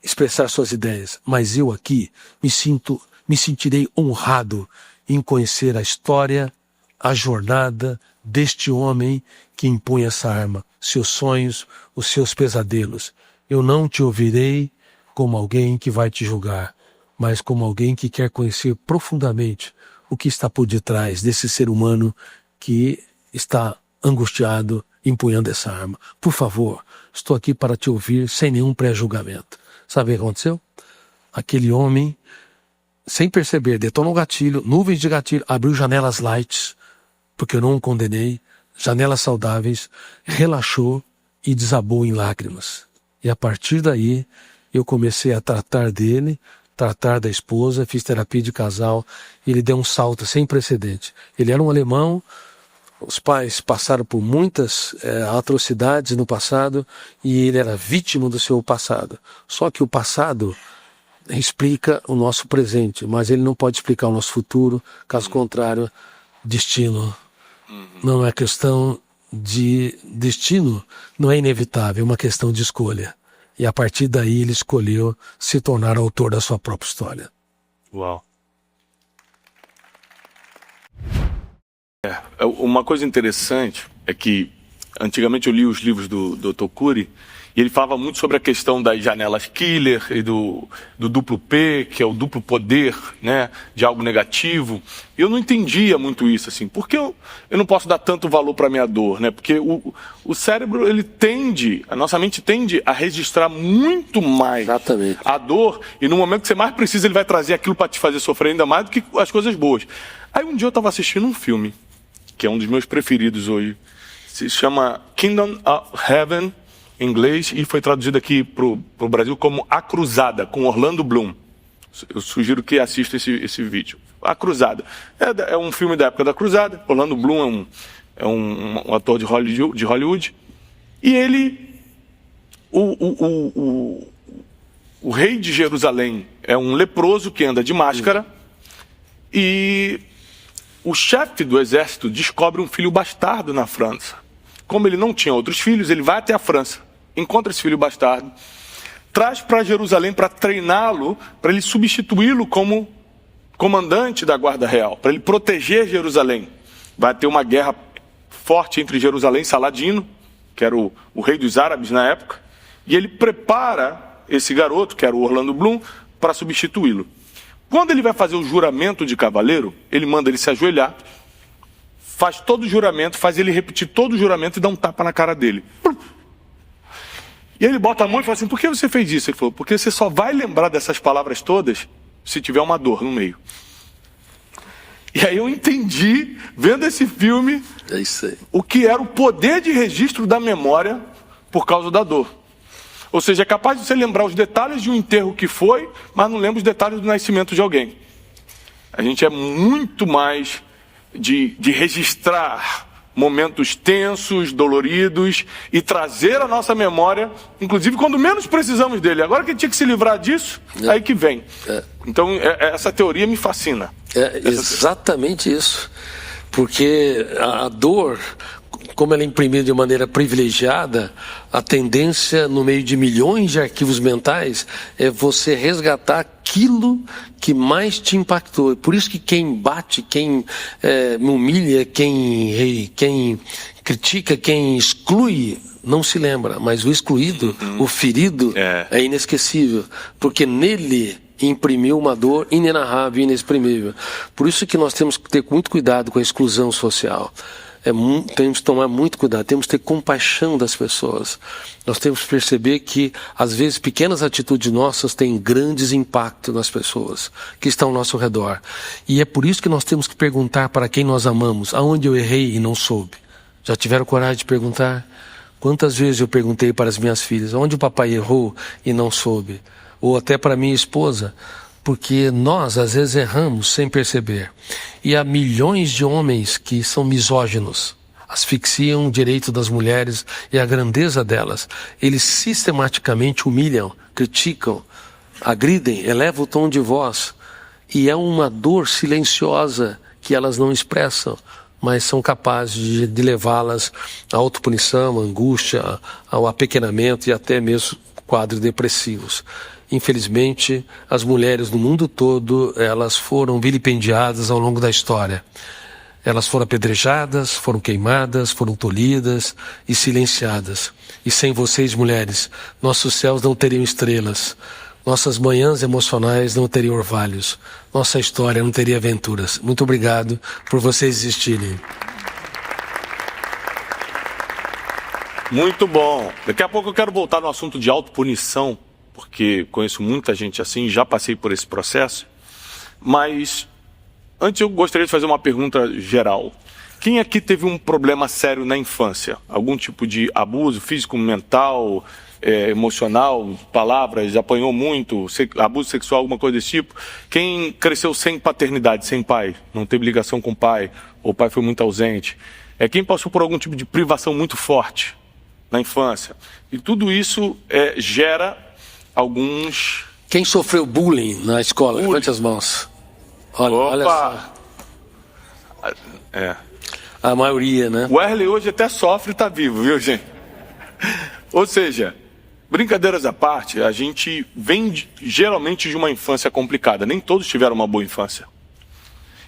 expressar suas ideias, mas eu aqui me sentirei honrado em conhecer a história, a jornada deste homem que impõe essa arma, seus sonhos, os seus pesadelos. Eu não te ouvirei como alguém que vai te julgar, mas como alguém que quer conhecer profundamente o que está por detrás desse ser humano que está angustiado empunhando essa arma. Por favor, estou aqui para te ouvir sem nenhum pré-julgamento. Sabe o que aconteceu? Aquele homem, sem perceber, detonou o gatilho, nuvens de gatilho, abriu janelas lights, porque eu não o condenei, janelas saudáveis, relaxou e desabou em lágrimas. E a partir daí, eu comecei a tratar dele, tratar da esposa, fiz terapia de casal, e ele deu um salto sem precedente. Ele era um alemão, os pais passaram por muitas atrocidades no passado, e ele era vítima do seu passado. Só que o passado explica o nosso presente, mas ele não pode explicar o nosso futuro, caso contrário, destino. Não é questão de destino, não é inevitável, é uma questão de escolha. E a partir daí ele escolheu se tornar autor da sua própria história. Uau. Uma coisa interessante é que antigamente eu li os livros do Dr. Cury E ele falava muito sobre a questão das janelas killer e do duplo P, que é o duplo poder, né, de algo negativo. E eu não entendia muito isso, assim. Por que eu não posso dar tanto valor para a minha dor, né? Porque o cérebro, a nossa mente tende a registrar muito mais Exatamente. a dor, e no momento que você mais precisa, ele vai trazer aquilo para te fazer sofrer ainda mais do que as coisas boas. Aí um dia eu estava assistindo um filme, que é um dos meus preferidos hoje. Se chama Kingdom of Heaven, em inglês, e foi traduzido aqui para o Brasil como A Cruzada, com Orlando Bloom. Eu sugiro que assista esse vídeo. A Cruzada. É um filme da época da Cruzada. Orlando Bloom é um ator de Hollywood. E ele, o rei de Jerusalém, é um leproso que anda de máscara. E o chefe do exército descobre um filho bastardo na França. Como ele não tinha outros filhos, ele vai até a França, encontra esse filho bastardo, traz para Jerusalém para treiná-lo, para ele substituí-lo como comandante da guarda real, para ele proteger Jerusalém. Vai ter uma guerra forte entre Jerusalém e Saladino, que era o rei dos árabes na época, e ele prepara esse garoto, que era o Orlando Bloom, para substituí-lo. Quando ele vai fazer o juramento de cavaleiro, ele manda ele se ajoelhar, faz todo o juramento, faz ele repetir todo o juramento e dá um tapa na cara dele. E ele bota a mão e fala assim, por que você fez isso? Ele falou, porque você só vai lembrar dessas palavras todas se tiver uma dor no meio. E aí eu entendi, vendo esse filme, É isso aí. o que era o poder de registro da memória por causa da dor. Ou seja, é capaz de você lembrar os detalhes de um enterro que foi, mas não lembra os detalhes do nascimento de alguém. A gente é muito mais de registrar momentos tensos, doloridos, e trazer a nossa memória, inclusive quando menos precisamos dele. Agora que a gente tinha que se livrar disso, aí que vem. Então, essa teoria me fascina. É exatamente isso. Porque a dor, como ela é imprimida de maneira privilegiada, a tendência, no meio de milhões de arquivos mentais, é você resgatar aquilo que mais te impactou. Por isso que quem bate, quem me humilha, quem critica, quem exclui, não se lembra. Mas o excluído, o ferido, é inesquecível. Porque nele imprimiu uma dor inenarrável e inexprimível. Por isso que nós temos que ter muito cuidado com a exclusão social. Temos que tomar muito cuidado, temos que ter compaixão das pessoas. Nós temos que perceber que, às vezes, pequenas atitudes nossas têm grandes impactos nas pessoas que estão ao nosso redor. E é por isso que nós temos que perguntar para quem nós amamos, aonde eu errei e não soube. Já tiveram coragem de perguntar? Quantas vezes eu perguntei para as minhas filhas, onde o papai errou e não soube? Ou até para minha esposa, porque nós, às vezes, erramos sem perceber. E há milhões de homens que são misóginos, asfixiam o direito das mulheres e a grandeza delas. Eles sistematicamente humilham, criticam, agridem, elevam o tom de voz. E é uma dor silenciosa que elas não expressam, mas são capazes de levá-las à autopunição, à angústia, ao apequenamento e até mesmo quadros depressivos. Infelizmente, as mulheres no mundo todo, elas foram vilipendiadas ao longo da história. Elas foram apedrejadas, foram queimadas, foram tolhidas e silenciadas. E sem vocês, mulheres, nossos céus não teriam estrelas, nossas manhãs emocionais não teriam orvalhos, nossa história não teria aventuras. Muito obrigado por vocês existirem. Muito bom. Daqui a pouco eu quero voltar no assunto de autopunição, porque conheço muita gente assim, já passei por esse processo. Mas antes eu gostaria de fazer uma pergunta geral. Quem aqui teve um problema sério na infância? Algum tipo de abuso físico, mental, emocional, palavras, apanhou muito, abuso sexual, alguma coisa desse tipo? Quem cresceu sem paternidade, sem pai, não teve ligação com o pai, ou o pai foi muito ausente? Quem passou por algum tipo de privação muito forte na infância? E tudo isso gera alguns... Quem sofreu bullying na escola? Levante as mãos. Olha só. A maioria, né? O Erle hoje até sofre e está vivo, viu, gente? Ou seja, brincadeiras à parte, a gente vem geralmente de uma infância complicada. Nem todos tiveram uma boa infância.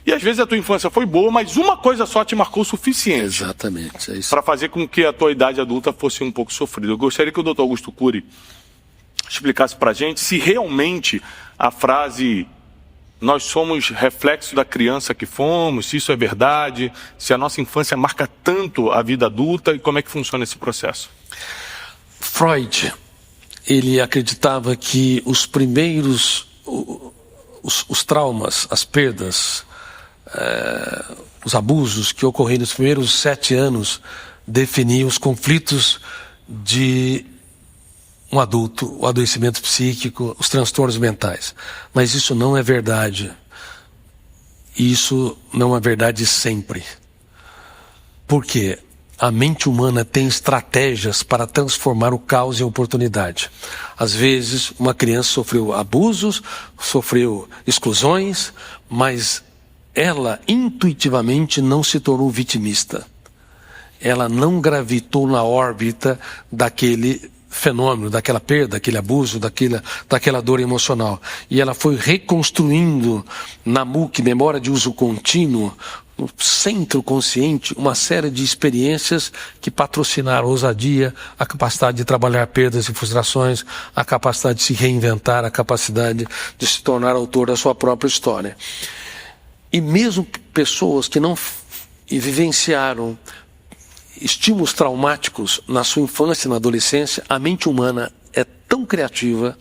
E às vezes a tua infância foi boa, mas uma coisa só te marcou o suficiente. Exatamente, é isso. Para fazer com que a tua idade adulta fosse um pouco sofrida. Eu gostaria que o Dr. Augusto Cury explicasse para a gente se realmente a frase "nós somos reflexo da criança que fomos", se isso é verdade, se a nossa infância marca tanto a vida adulta e como é que funciona esse processo. Freud, ele acreditava que os primeiros, os traumas, as perdas, os abusos que ocorreram nos primeiros 7 anos definiam os conflitos de um adulto, o adoecimento psíquico, os transtornos mentais. Mas isso não é verdade. Isso não é verdade sempre. Por quê? A mente humana tem estratégias para transformar o caos em oportunidade. Às vezes, uma criança sofreu abusos, sofreu exclusões, mas ela intuitivamente não se tornou vitimista. Ela não gravitou na órbita daquele fenômeno, daquela perda, daquele abuso, daquela dor emocional. E ela foi reconstruindo na MUC, memória de uso contínuo, no centro consciente, uma série de experiências que patrocinaram a ousadia, a capacidade de trabalhar perdas e frustrações, a capacidade de se reinventar, a capacidade de se tornar autor da sua própria história. E mesmo pessoas que não vivenciaram estímulos traumáticos na sua infância e na adolescência, a mente humana é tão criativa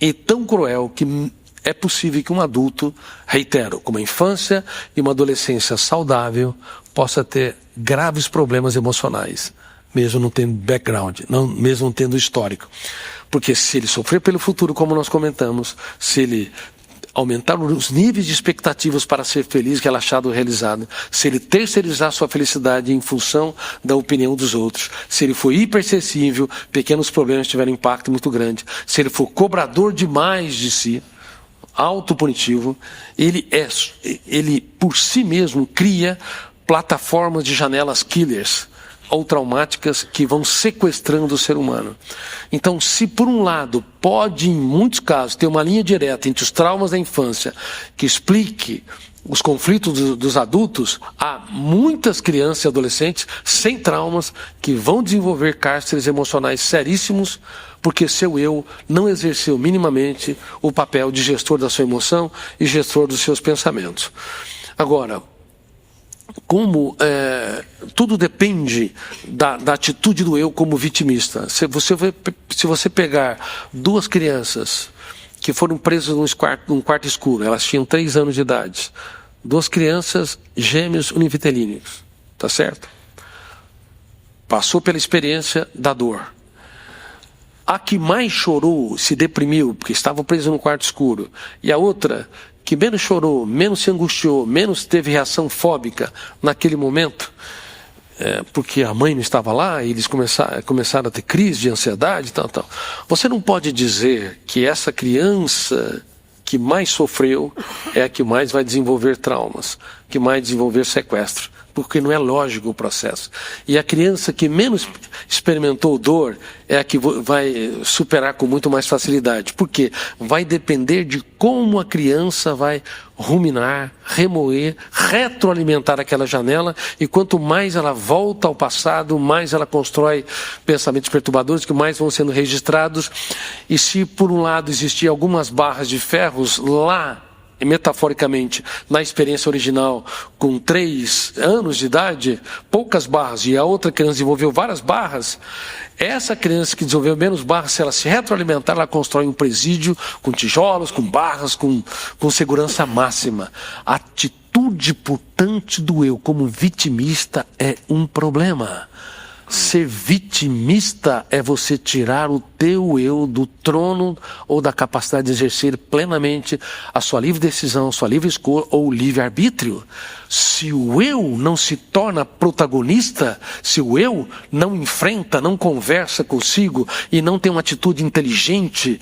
e tão cruel que é possível que um adulto, reitero, com uma infância e uma adolescência saudável, possa ter graves problemas emocionais, mesmo não tendo background, mesmo não tendo histórico. Porque se ele sofrer pelo futuro, como nós comentamos, se ele aumentar os níveis de expectativas para ser feliz, relaxado ou realizado, se ele terceirizar sua felicidade em função da opinião dos outros, se ele for hipersensível, pequenos problemas tiverem impacto muito grande, se ele for cobrador demais de si, autopunitivo, ele por si mesmo cria plataformas de janelas killers ou traumáticas que vão sequestrando o ser humano. Então, se por um lado pode, em muitos casos, ter uma linha direta entre os traumas da infância que explique os conflitos dos adultos, há muitas crianças e adolescentes sem traumas que vão desenvolver cárceres emocionais seríssimos porque seu eu não exerceu minimamente o papel de gestor da sua emoção e gestor dos seus pensamentos. Agora, como tudo depende da atitude do eu como vitimista. Se você pegar 2 crianças que foram presas num quarto escuro, elas tinham 3 anos de idade, 2 crianças gêmeos univitelíneos, tá certo? Passou pela experiência da dor. A que mais chorou, se deprimiu, porque estava presa no quarto escuro, e a outra que menos chorou, menos se angustiou, menos teve reação fóbica naquele momento, porque a mãe não estava lá e eles começaram a ter crise de ansiedade e tal. Você não pode dizer que essa criança que mais sofreu é a que mais vai desenvolver traumas, que mais desenvolver sequestro, porque não é lógico o processo. E a criança que menos experimentou dor é a que vai superar com muito mais facilidade, porque vai depender de como a criança vai ruminar, remoer, retroalimentar aquela janela, e quanto mais ela volta ao passado, mais ela constrói pensamentos perturbadores que mais vão sendo registrados. E se por um lado existiam algumas barras de ferros lá, metaforicamente, na experiência original, com 3 anos de idade, poucas barras, e a outra criança desenvolveu várias barras, essa criança que desenvolveu menos barras, se ela se retroalimentar, ela constrói um presídio com tijolos, com barras, com segurança máxima. A atitude, portanto, do eu como vitimista é um problema. Ser vitimista é você tirar o teu eu do trono ou da capacidade de exercer plenamente a sua livre decisão, a sua livre escolha ou livre-arbítrio. Se o eu não se torna protagonista, se o eu não enfrenta, não conversa consigo e não tem uma atitude inteligente,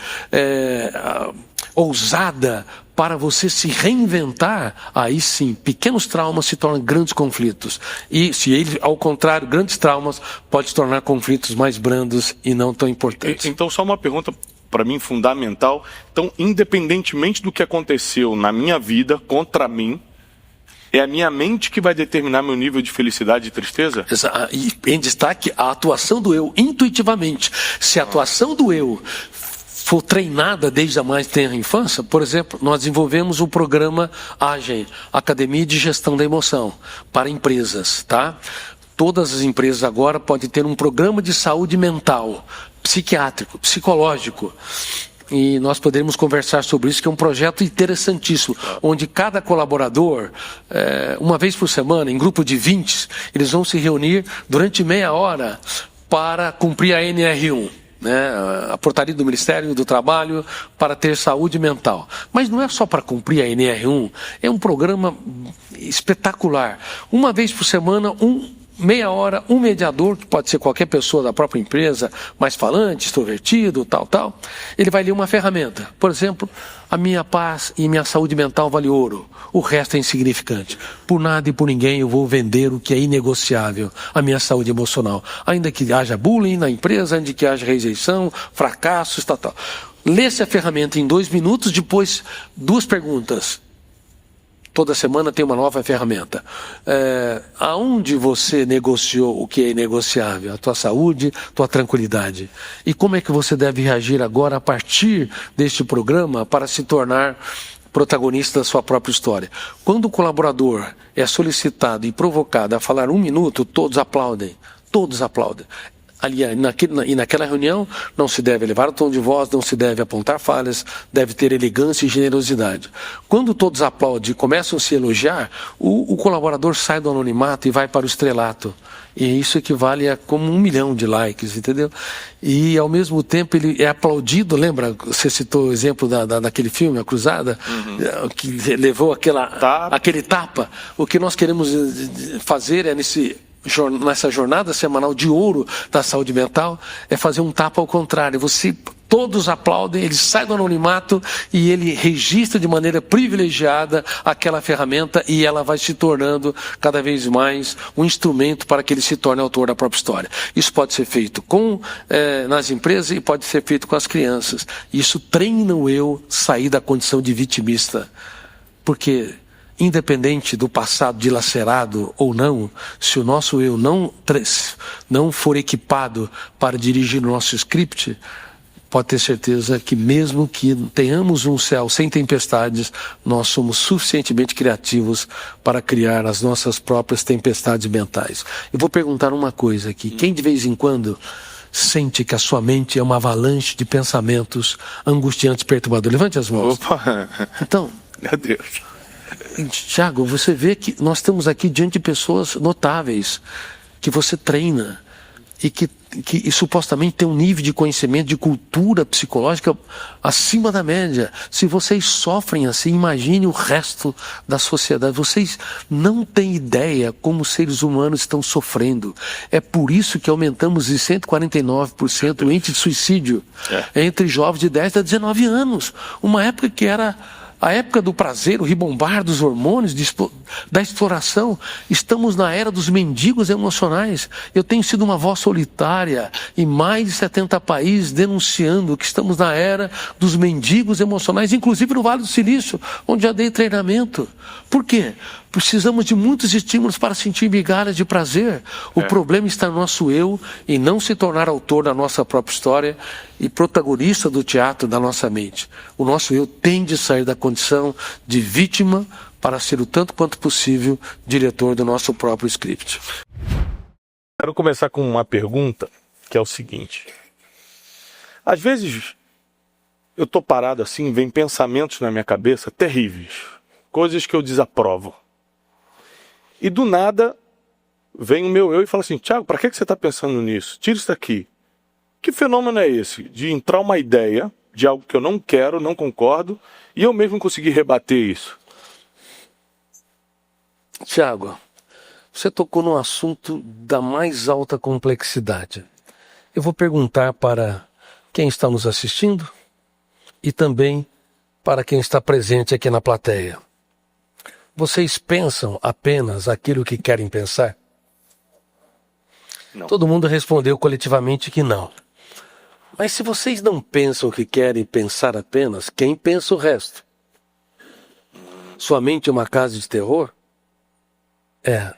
ousada, para você se reinventar, aí sim, pequenos traumas se tornam grandes conflitos. E se ele, ao contrário, grandes traumas podem se tornar conflitos mais brandos e não tão importantes. Então, só uma pergunta para mim fundamental. Então, independentemente do que aconteceu na minha vida contra mim, É a minha mente que vai determinar meu nível de felicidade e tristeza? E em destaque, a atuação do eu, intuitivamente. Se a atuação do eu for treinada desde a mais tenra infância, por exemplo, nós desenvolvemos o programa AGEM, Academia de Gestão da Emoção, para empresas, tá? Todas as empresas agora podem ter um programa de saúde mental, psiquiátrico, psicológico. E nós poderemos conversar sobre isso, que é um projeto interessantíssimo, onde cada colaborador, uma vez por semana, em grupo de 20, eles vão se reunir durante meia hora para cumprir a NR1. Né, a portaria do Ministério do Trabalho para ter saúde mental. Mas não é só para cumprir a NR1, é um programa espetacular. Uma vez por semana, meia hora, um mediador, que pode ser qualquer pessoa da própria empresa, mais falante, extrovertido, tal, ele vai ler uma ferramenta. Por exemplo, a minha paz e minha saúde mental vale ouro, o resto é insignificante. Por nada e por ninguém eu vou vender o que é inegociável, a minha saúde emocional. Ainda que haja bullying na empresa, ainda que haja rejeição, fracassos, tal. Lê-se a ferramenta em 2 minutos, depois 2 perguntas. Toda semana tem uma nova ferramenta. Aonde você negociou o que é inegociável? A tua saúde, tua tranquilidade. E como é que você deve reagir agora a partir deste programa para se tornar protagonista da sua própria história? Quando o colaborador é solicitado e provocado a falar 1 minuto, todos aplaudem. Todos aplaudem. E naquela reunião não se deve elevar o tom de voz, não se deve apontar falhas, deve ter elegância e generosidade. Quando todos aplaudem e começam a se elogiar, o colaborador sai do anonimato e vai para o estrelato. E isso equivale a como 1 milhão de likes, entendeu? E ao mesmo tempo ele é aplaudido, lembra? Você citou o exemplo daquele filme, A Cruzada, que levou aquele tapa. O que nós queremos fazer é nessa jornada semanal de ouro da saúde mental, é fazer um tapa ao contrário. Todos aplaudem, ele sai do anonimato e ele registra de maneira privilegiada aquela ferramenta e ela vai se tornando cada vez mais um instrumento para que ele se torne autor da própria história. Isso pode ser feito nas empresas e pode ser feito com as crianças. Isso treina o eu sair da condição de vitimista. Porque independente do passado dilacerado ou não, se o nosso eu não for equipado para dirigir o nosso script, pode ter certeza que mesmo que tenhamos um céu sem tempestades, nós somos suficientemente criativos para criar as nossas próprias tempestades mentais. Eu vou perguntar uma coisa aqui. Quem de vez em quando sente que a sua mente é uma avalanche de pensamentos angustiantes, perturbadores? Levante as mãos. Opa! Então, Meu Deus. Tiago, você vê que nós estamos aqui diante de pessoas notáveis, que você treina e que supostamente tem um nível de conhecimento, de cultura psicológica acima da média. Se vocês sofrem assim, imagine o resto da sociedade. Vocês não têm ideia como os seres humanos estão sofrendo. É por isso que aumentamos em 149% o índice de suicídio entre jovens de 10 a 19 anos. Uma época que era a época do prazer, o ribombar dos hormônios, da exploração. Estamos na era dos mendigos emocionais. Eu tenho sido uma voz solitária em mais de 70 países denunciando que estamos na era dos mendigos emocionais, inclusive no Vale do Silício, onde já dei treinamento. Por quê? Precisamos de muitos estímulos para sentir migalhas de prazer. O problema está no nosso eu e não se tornar autor da nossa própria história e protagonista do teatro da nossa mente. O nosso eu tem de sair da condição de vítima para ser o tanto quanto possível diretor do nosso próprio script. Quero começar com uma pergunta que é o seguinte. Às vezes eu estou parado assim, vem pensamentos na minha cabeça terríveis, coisas que eu desaprovo. E do nada vem o meu eu e fala assim: Tiago, para que você está pensando nisso? Tira isso daqui. Que fenômeno é esse? De entrar uma ideia de algo que eu não quero, não concordo, e eu mesmo conseguir rebater isso. Tiago, você tocou num assunto da mais alta complexidade. Eu vou perguntar para quem está nos assistindo e também para quem está presente aqui na plateia. Vocês pensam apenas aquilo que querem pensar? Não. Todo mundo respondeu coletivamente que não. Mas se vocês não pensam o que querem pensar apenas, quem pensa o resto? Sua mente é uma casa de terror?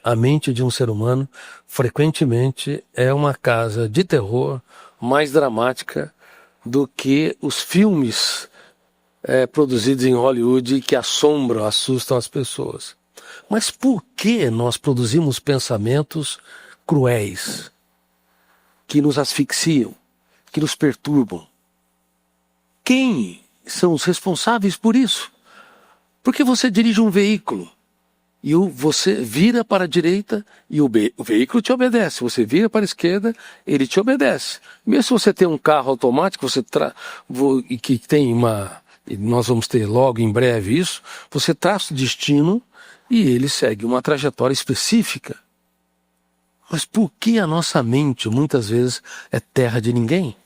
A mente de um ser humano frequentemente é uma casa de terror mais dramática do que os filmes produzidos em Hollywood que assombram, assustam as pessoas. Mas por que nós produzimos pensamentos cruéis, que nos asfixiam, que nos perturbam? Quem são os responsáveis por isso? Porque você dirige um veículo e você vira para a direita e o veículo te obedece. Você vira para a esquerda, ele te obedece. Mesmo se você tem um carro automático, que tem nós vamos ter logo em breve isso, você traça o destino e ele segue uma trajetória específica. Mas por que a nossa mente muitas vezes é terra de ninguém?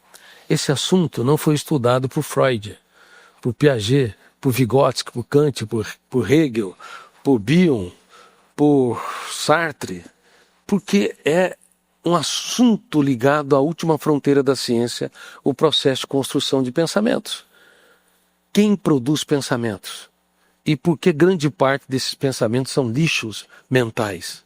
Esse assunto não foi estudado por Freud, por Piaget, por Vygotsky, por Kant, por Hegel, por Bion, por Sartre, porque é um assunto ligado à última fronteira da ciência, o processo de construção de pensamentos. Quem produz pensamentos? E por que grande parte desses pensamentos são lixos mentais?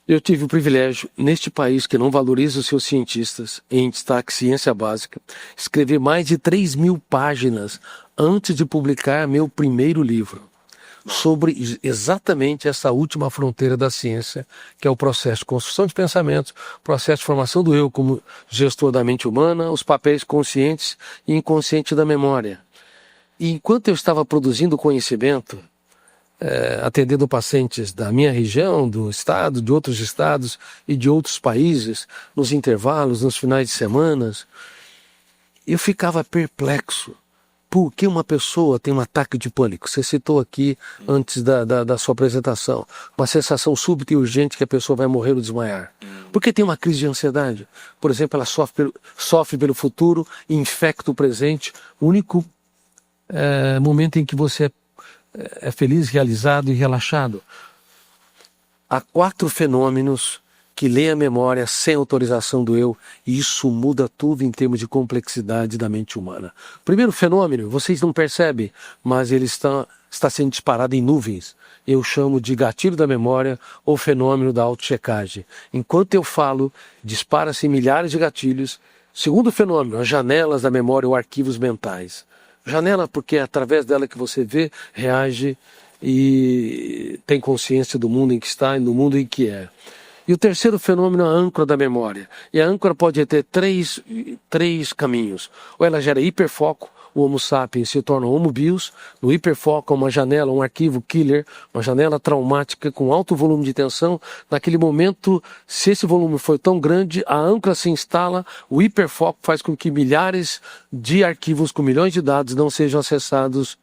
Eu tive o privilégio, neste país que não valoriza os seus cientistas, em destaque ciência básica, escrever mais de 3.000 páginas antes de publicar meu primeiro livro, sobre exatamente essa última fronteira da ciência, que é o processo de construção de pensamentos, processo de formação do eu como gestor da mente humana, os papéis conscientes e inconscientes da memória. E enquanto eu estava produzindo conhecimento, atendendo pacientes da minha região, do estado, de outros estados e de outros países, nos intervalos, nos finais de semana, eu ficava perplexo. Por que uma pessoa tem um ataque de pânico? Você citou aqui, antes da sua apresentação, uma sensação súbita e urgente que a pessoa vai morrer ou desmaiar. Por que tem uma crise de ansiedade? Por exemplo, ela sofre pelo futuro e infecta o presente, o único momento em que você é feliz, realizado e relaxado. Há 4 fenômenos que leem a memória sem autorização do eu, e isso muda tudo em termos de complexidade da mente humana. Primeiro fenômeno, vocês não percebem, mas ele está sendo disparado em nuvens. Eu chamo de gatilho da memória ou fenômeno da autochecagem. Enquanto eu falo, dispara-se milhares de gatilhos. Segundo fenômeno, as janelas da memória ou arquivos mentais. Janela porque é através dela que você vê, reage e tem consciência do mundo em que está e do mundo em que é. E o terceiro fenômeno é a âncora da memória. E a âncora pode ter três caminhos. Ou ela gera hiperfoco, o Homo sapiens se torna Homo bios. No hiperfoco é uma janela, um arquivo killer, uma janela traumática com alto volume de tensão. Naquele momento, se esse volume for tão grande, a âncora se instala, o hiperfoco faz com que milhares de arquivos com milhões de dados não sejam acessados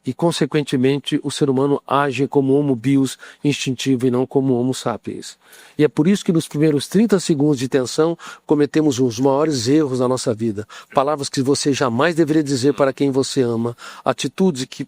e, consequentemente, o ser humano age como Homo bios instintivo e não como Homo sapiens. E é por isso que nos primeiros 30 segundos de tensão cometemos os maiores erros da nossa vida. Palavras que você jamais deveria dizer para quem você ama, atitudes que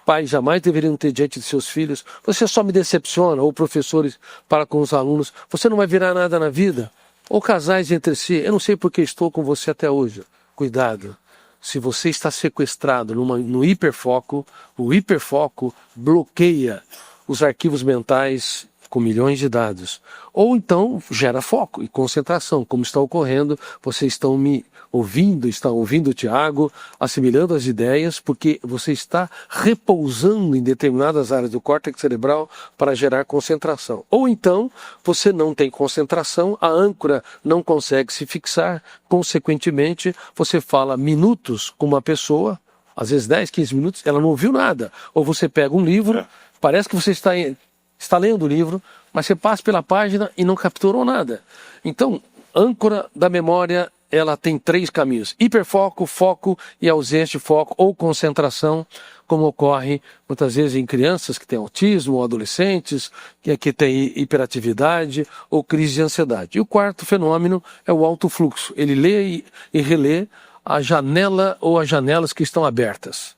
pais jamais deveriam ter diante de seus filhos. Você só me decepciona, ou professores para com os alunos, você não vai virar nada na vida. Ou casais entre si, eu não sei porque estou com você até hoje. Cuidado. Se você está sequestrado no hiperfoco, o hiperfoco bloqueia os arquivos mentais com milhões de dados. Ou então gera foco e concentração, como está ocorrendo. Vocês estão me ouvindo, estão ouvindo o Tiago, assimilando as ideias, porque você está repousando em determinadas áreas do córtex cerebral para gerar concentração. Ou então você não tem concentração, a âncora não consegue se fixar, consequentemente você fala minutos com uma pessoa, às vezes 10, 15 minutos, ela não ouviu nada. Ou você pega um livro, parece que você está lendo o livro, mas você passa pela página e não capturou nada. Então, âncora da memória, ela tem 3 caminhos: hiperfoco, foco e ausência de foco ou concentração, como ocorre muitas vezes em crianças que têm autismo, ou adolescentes que têm hiperatividade ou crise de ansiedade. E o quarto fenômeno é o alto fluxo. Ele lê e relê a janela ou as janelas que estão abertas.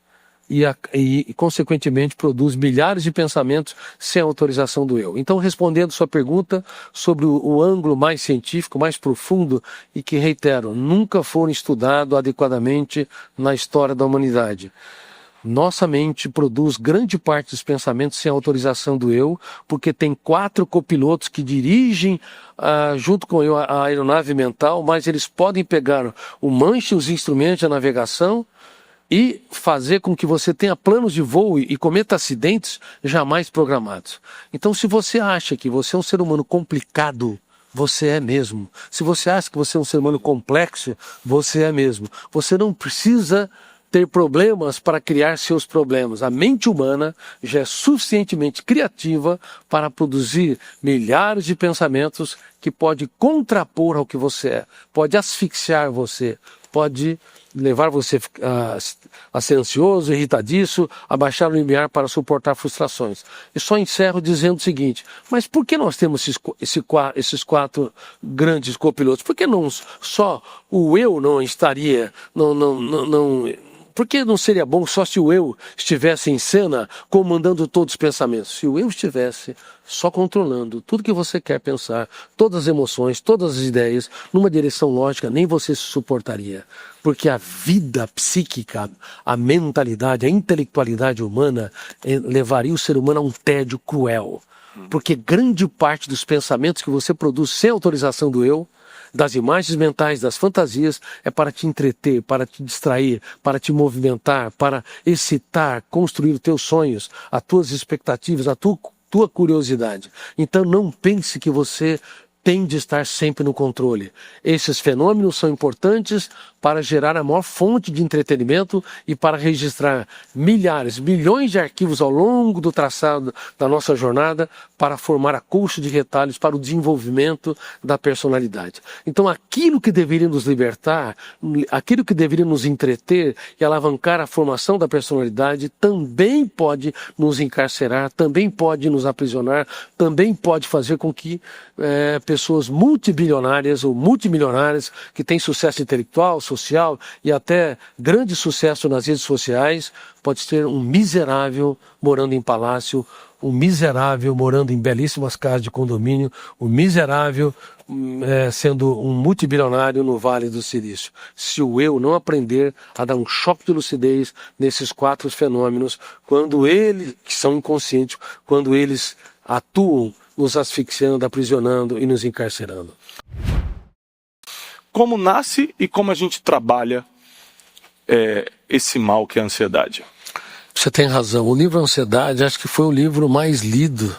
E, consequentemente, produz milhares de pensamentos sem autorização do eu. Então, respondendo sua pergunta sobre o ângulo mais científico, mais profundo, e que, reitero, nunca foram estudados adequadamente na história da humanidade. Nossa mente produz grande parte dos pensamentos sem autorização do eu, porque tem 4 copilotos que dirigem junto com eu a aeronave mental, mas eles podem pegar o manche, os instrumentos de navegação e fazer com que você tenha planos de voo e cometa acidentes jamais programados. Então, se você acha que você é um ser humano complicado, você é mesmo. Se você acha que você é um ser humano complexo, você é mesmo. Você não precisa ter problemas para criar seus problemas. A mente humana já é suficientemente criativa para produzir milhares de pensamentos que pode contrapor ao que você é, pode asfixiar você, pode levar você a ser ansioso, irritadiço, a baixar o limiar para suportar frustrações. E só encerro dizendo o seguinte, mas por que nós temos esses 4 grandes copilotos? Por que não só o eu não estaria, por que não seria bom só se o eu estivesse em cena comandando todos os pensamentos? Se o eu estivesse só controlando tudo que você quer pensar, todas as emoções, todas as ideias, numa direção lógica, nem você se suportaria. Porque a vida psíquica, a mentalidade, a intelectualidade humana levaria o ser humano a um tédio cruel. Porque grande parte dos pensamentos que você produz sem autorização do eu, das imagens mentais, das fantasias, é para te entreter, para te distrair, para te movimentar, para excitar, construir os teus sonhos, as tuas expectativas, a tua curiosidade. Então não pense que você tem de estar sempre no controle. Esses fenômenos são importantes para gerar a maior fonte de entretenimento e para registrar milhares, milhões de arquivos ao longo do traçado da nossa jornada para formar a colcha de retalhos para o desenvolvimento da personalidade. Então aquilo que deveria nos libertar, aquilo que deveria nos entreter e alavancar a formação da personalidade também pode nos encarcerar, também pode nos aprisionar, também pode fazer com que pessoas multibilionárias ou multimilionárias que têm sucesso intelectual, social e até grande sucesso nas redes sociais, pode ser um miserável morando em palácio, um miserável morando em belíssimas casas de condomínio, um miserável sendo um multibilionário no Vale do Silício. Se o eu não aprender a dar um choque de lucidez nesses 4 fenômenos, quando eles, que são inconscientes, quando eles atuam nos asfixiando, aprisionando e nos encarcerando. Como nasce e como a gente trabalha esse mal que é a ansiedade? Você tem razão. O livro Ansiedade, acho que foi o livro mais lido,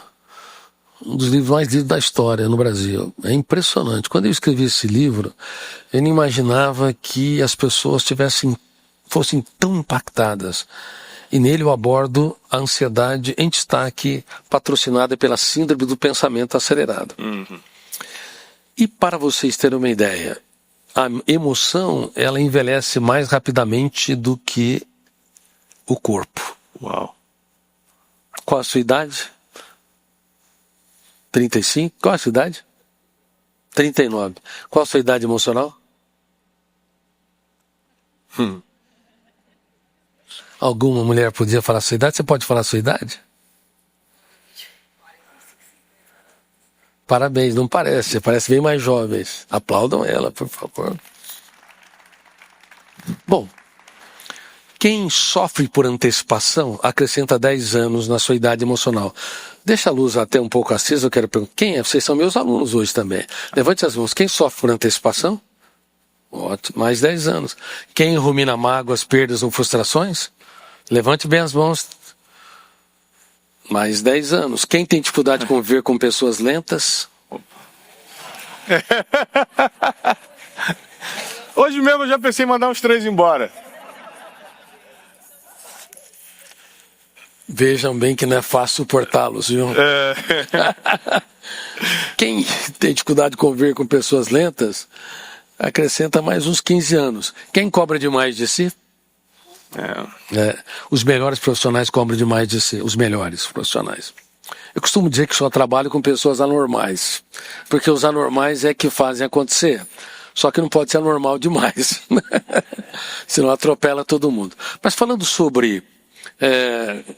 um dos livros mais lidos da história no Brasil. É impressionante. Quando eu escrevi esse livro, eu não imaginava que as pessoas fossem tão impactadas. E nele eu abordo a ansiedade em destaque, patrocinada pela síndrome do pensamento acelerado. Uhum. E para vocês terem uma ideia, a emoção, ela envelhece mais rapidamente do que o corpo. Uau. Qual a sua idade? 35? Qual a sua idade? 39. Qual a sua idade emocional? Alguma mulher podia falar a sua idade? Você pode falar a sua idade? Parabéns, não parece. Você parece bem mais jovem. Aplaudam ela, por favor. Bom, quem sofre por antecipação acrescenta 10 anos na sua idade emocional. Deixa a luz até um pouco acesa, eu quero perguntar. Quem é? Vocês são meus alunos hoje também. Levante as mãos. Quem sofre por antecipação? Ótimo, mais 10 anos. Quem rumina mágoas, perdas ou frustrações? Levante bem as mãos. Mais 10 anos. Quem tem dificuldade de conviver com pessoas lentas? Hoje mesmo eu já pensei em mandar uns 3 embora. Vejam bem que não é fácil suportá-los, viu? Quem tem dificuldade de conviver com pessoas lentas, acrescenta mais uns 15 anos. Quem cobra demais de si? Os melhores profissionais cobram demais de si. Os melhores profissionais. Eu costumo dizer que só trabalho com pessoas anormais. Porque os anormais é que fazem acontecer. Só que não pode ser anormal demais. Senão atropela todo mundo. Mas falando sobre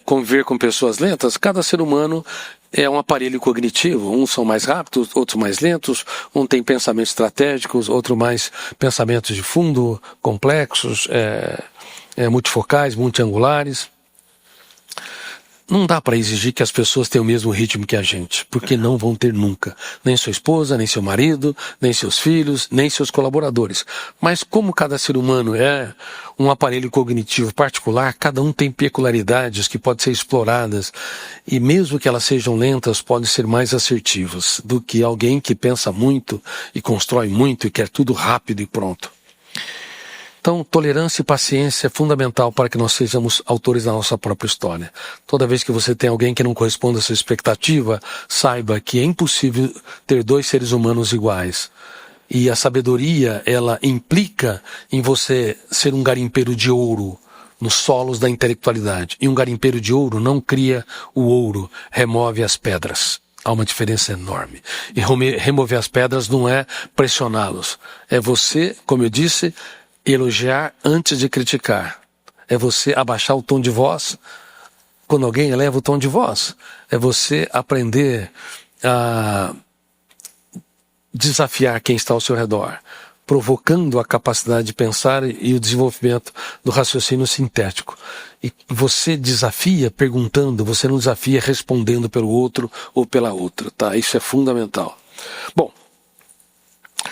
conviver com pessoas lentas, cada ser humano é um aparelho cognitivo. Uns são mais rápidos, outros mais lentos. Um tem pensamentos estratégicos, outro mais pensamentos de fundo, complexos, multifocais, multiangulares. Não dá para exigir que as pessoas tenham o mesmo ritmo que a gente, porque não vão ter nunca. Nem sua esposa, nem seu marido, nem seus filhos, nem seus colaboradores. Mas como cada ser humano é um aparelho cognitivo particular, cada um tem peculiaridades que podem ser exploradas e mesmo que elas sejam lentas, podem ser mais assertivas do que alguém que pensa muito e constrói muito e quer tudo rápido e pronto. Então, tolerância e paciência é fundamental para que nós sejamos autores da nossa própria história. Toda vez que você tem alguém que não corresponde à sua expectativa, saiba que é impossível ter dois seres humanos iguais. E a sabedoria, ela implica em você ser um garimpeiro de ouro nos solos da intelectualidade. E um garimpeiro de ouro não cria o ouro, remove as pedras. Há uma diferença enorme. E remover as pedras não é pressioná-los. É você, como eu disse, elogiar antes de criticar. É você abaixar o tom de voz quando alguém eleva o tom de voz. É você aprender a desafiar quem está ao seu redor, provocando a capacidade de pensar e o desenvolvimento do raciocínio sintético. E você desafia perguntando, você não desafia respondendo pelo outro ou pela outra, tá? Isso é fundamental. Bom,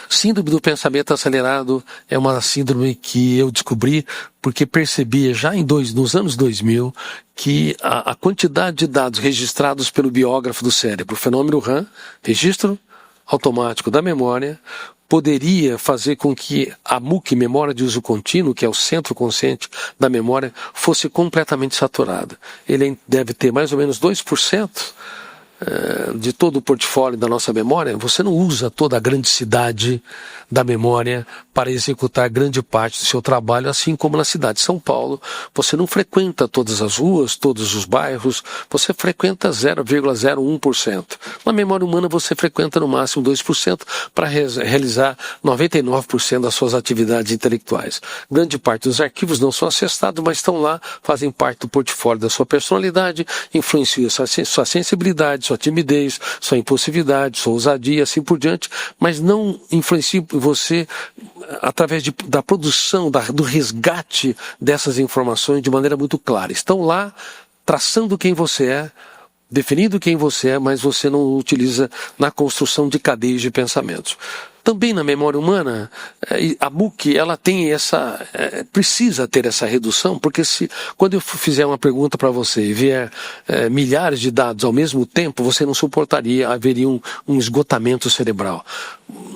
síndrome do pensamento acelerado é uma síndrome que eu descobri porque percebia já nos anos 2000 que a quantidade de dados registrados pelo biógrafo do cérebro, o fenômeno RAM, registro automático da memória, poderia fazer com que a MUC, memória de uso contínuo, que é o centro consciente da memória, fosse completamente saturada. Ele deve ter mais ou menos 2%. De todo o portfólio da nossa memória. Você não usa toda a grandicidade da memória para executar grande parte do seu trabalho, assim como na cidade de São Paulo. Você não frequenta todas as ruas, todos os bairros, você frequenta 0,01%. Na memória humana você frequenta no máximo 2% para realizar 99% das suas atividades intelectuais. Grande parte dos arquivos não são acessados, mas estão lá, fazem parte do portfólio da sua personalidade, influenciam sua sensibilidade, sua timidez, sua impulsividade, sua ousadia, assim por diante, mas não influencia você através da produção, do resgate dessas informações de maneira muito clara. Estão lá traçando quem você é, definindo quem você é, mas você não utiliza na construção de cadeias de pensamentos. Também na memória humana, a MUC, ela tem precisa ter essa redução, porque quando eu fizer uma pergunta para você e vier milhares de dados ao mesmo tempo, você não suportaria, haveria um esgotamento cerebral.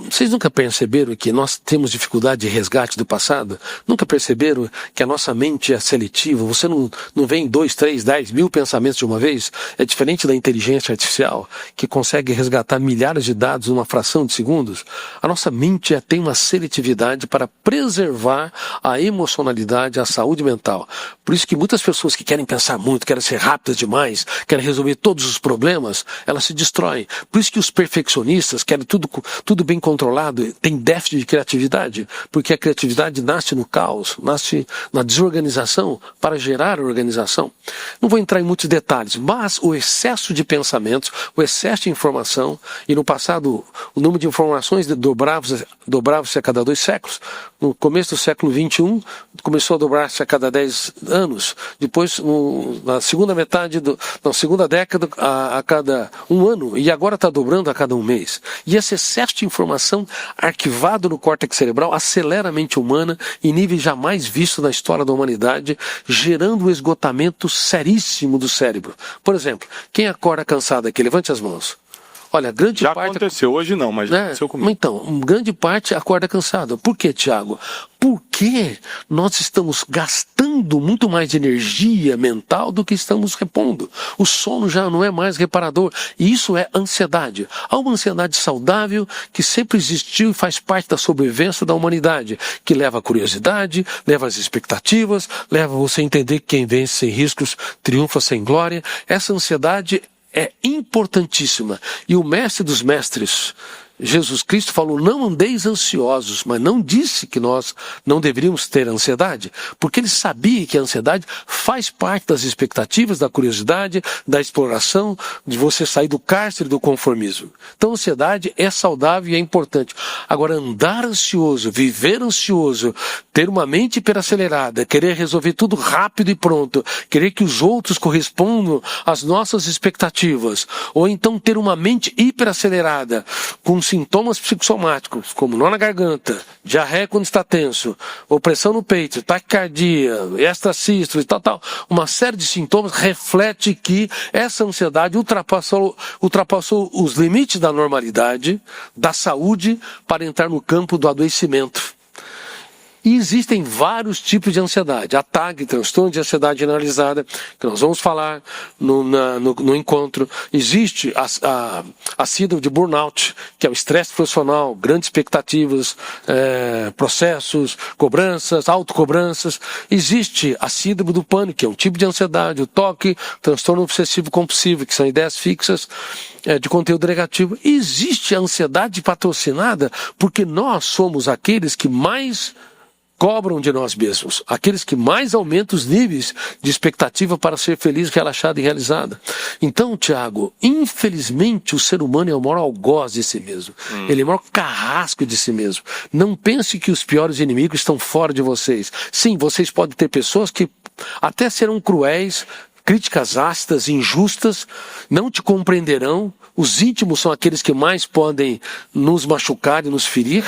Vocês nunca perceberam que nós temos dificuldade de resgate do passado? Nunca perceberam que a nossa mente é seletiva? Você não vem 2, 3, 10 mil pensamentos de uma vez? É diferente da inteligência artificial, que consegue resgatar milhares de dados numa fração de segundos. A nossa mente tem uma seletividade para preservar a emocionalidade, a saúde mental. Por isso que muitas pessoas que querem pensar muito, querem ser rápidas demais, querem resolver todos os problemas, elas se destroem. Por isso que os perfeccionistas querem tudo bem controlado, têm déficit de criatividade, porque a criatividade nasce no caos, nasce na desorganização para gerar organização. Não vou entrar em muitos detalhes, mas o excesso de pensamentos, o excesso de informação, e no passado o número de informações dobrava-se a cada 2 séculos. No começo do século XXI, começou a dobrar-se a cada 10 anos. Depois, na segunda década, a cada 1 ano. E agora está dobrando a cada 1 mês. E esse excesso de informação arquivado no córtex cerebral acelera a mente humana em níveis jamais vistos na história da humanidade, gerando um esgotamento seríssimo do cérebro. Por exemplo, quem acorda cansado aqui, levante as mãos. Olha, grande já parte... aconteceu, hoje não, mas já aconteceu comigo. Então, grande parte acorda cansado. Por quê, Tiago? Porque nós estamos gastando muito mais de energia mental do que estamos repondo. O sono já não é mais reparador. E isso é ansiedade. Há uma ansiedade saudável que sempre existiu e faz parte da sobrevivência da humanidade, que leva à curiosidade, leva às expectativas, leva você a entender que quem vence sem riscos triunfa sem glória. Essa ansiedade é importantíssima. E o mestre dos mestres, Jesus Cristo, falou: não andeis ansiosos, mas não disse que nós não deveríamos ter ansiedade, porque ele sabia que a ansiedade faz parte das expectativas, da curiosidade, da exploração, de você sair do cárcere do conformismo. Então a ansiedade é saudável e é importante. Agora, andar ansioso, viver ansioso, ter uma mente hiperacelerada, querer resolver tudo rápido e pronto, querer que os outros correspondam às nossas expectativas, ou então ter uma mente hiperacelerada, com sintomas psicossomáticos, como nó na garganta, diarreia quando está tenso, opressão no peito, taquicardia, extrasístole, tal, uma série de sintomas, reflete que essa ansiedade ultrapassou os limites da normalidade, da saúde, para entrar no campo do adoecimento. E existem vários tipos de ansiedade. A TAG, transtorno de ansiedade generalizada, que nós vamos falar no encontro. Existe a síndrome de burnout, que é o estresse profissional, grandes expectativas, processos, cobranças, autocobranças. Existe a síndrome do pânico, que é um tipo de ansiedade, o TOC, transtorno obsessivo compulsivo, que são ideias fixas de conteúdo negativo. E existe a ansiedade patrocinada, porque nós somos aqueles que mais cobram de nós mesmos, aqueles que mais aumentam os níveis de expectativa para ser feliz, relaxado e realizado. Então, Tiago, infelizmente o ser humano é o maior algoz de si mesmo. Ele é o maior carrasco de si mesmo. Não pense que os piores inimigos estão fora de vocês. Sim, vocês podem ter pessoas que até serão cruéis, críticas ácidas, injustas, não te compreenderão. Os íntimos são aqueles que mais podem nos machucar e nos ferir.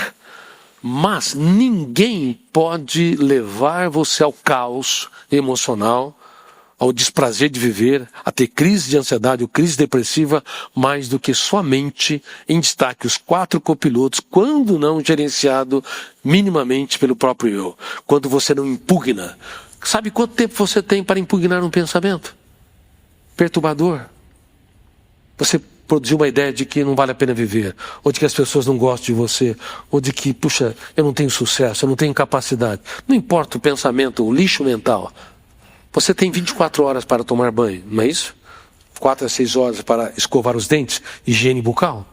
Mas ninguém pode levar você ao caos emocional, ao desprazer de viver, a ter crise de ansiedade ou crise depressiva, mais do que sua mente, em destaque os 4 copilotos, quando não gerenciado minimamente pelo próprio eu. Quando você não impugna. Sabe quanto tempo você tem para impugnar um pensamento perturbador? Você produziu uma ideia de que não vale a pena viver, ou de que as pessoas não gostam de você, ou de que, puxa, eu não tenho sucesso, eu não tenho capacidade. Não importa o pensamento, o lixo mental. Você tem 24 horas para tomar banho, não é isso? 4 a 6 horas para escovar os dentes, higiene bucal.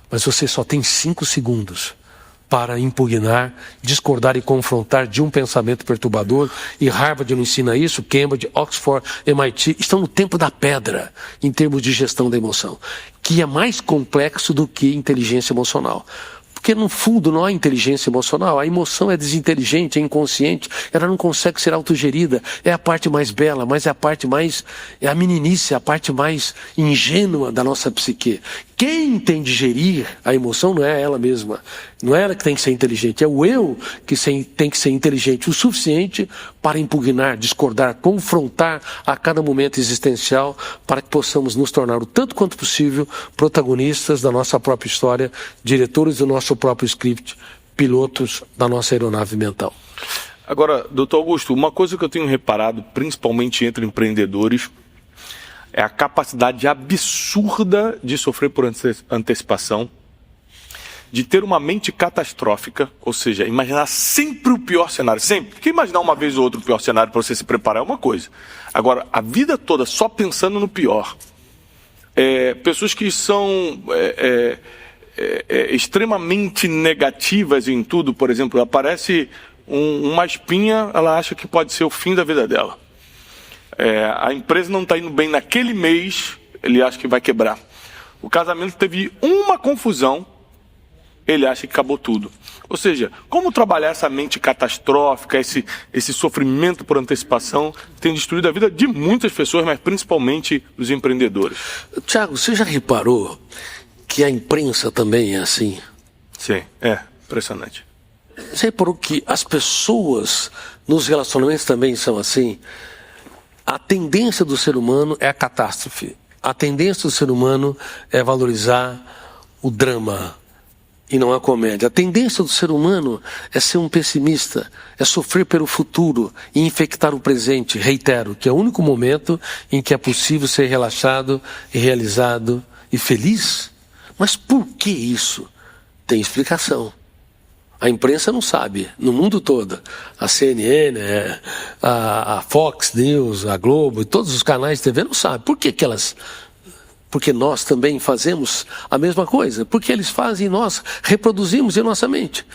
Mas você só tem 5 segundos para impugnar, discordar e confrontar de um pensamento perturbador. E Harvard não ensina isso, Cambridge, Oxford, MIT, estão no tempo da pedra em termos de gestão da emoção, que é mais complexo do que inteligência emocional. Porque no fundo não há inteligência emocional, a emoção é desinteligente, é inconsciente, ela não consegue ser autogerida, é a parte mais bela, mas é a parte mais, é a meninice, a parte mais ingênua da nossa psique. Quem tem de gerir a emoção não é ela mesma, não é ela que tem que ser inteligente, é o eu que tem que ser inteligente o suficiente para impugnar, discordar, confrontar a cada momento existencial, para que possamos nos tornar o tanto quanto possível protagonistas da nossa própria história, diretores do nosso próprio script, pilotos da nossa aeronave mental. Agora, doutor Augusto, uma coisa que eu tenho reparado, principalmente entre empreendedores, é a capacidade absurda de sofrer por antecipação, de ter uma mente catastrófica, ou seja, imaginar sempre o pior cenário, sempre. Porque imaginar uma vez ou outra o pior cenário para você se preparar é uma coisa. Agora, a vida toda só pensando no pior. Pessoas que são extremamente negativas em tudo, por exemplo, aparece uma espinha, ela acha que pode ser o fim da vida dela. A empresa não está indo bem naquele mês, ele acha que vai quebrar. O casamento teve uma confusão, ele acha que acabou tudo. Ou seja, como trabalhar essa mente catastrófica, esse sofrimento por antecipação, tem destruído a vida de muitas pessoas, mas principalmente dos empreendedores. Tiago, você já reparou que a imprensa também é assim? Sim, impressionante. Você reparou que as pessoas nos relacionamentos também são assim? A tendência do ser humano é a catástrofe. A tendência do ser humano é valorizar o drama e não a comédia. A tendência do ser humano é ser um pessimista, é sofrer pelo futuro e infectar o presente. Reitero, que é o único momento em que é possível ser relaxado e realizado e feliz. Mas por que isso? Tem explicação. A imprensa não sabe, no mundo todo. A CNN, a Fox News, a Globo e todos os canais de TV não sabem. Por que elas... Porque nós também fazemos a mesma coisa. Porque eles fazem e nós reproduzimos em nossa mente.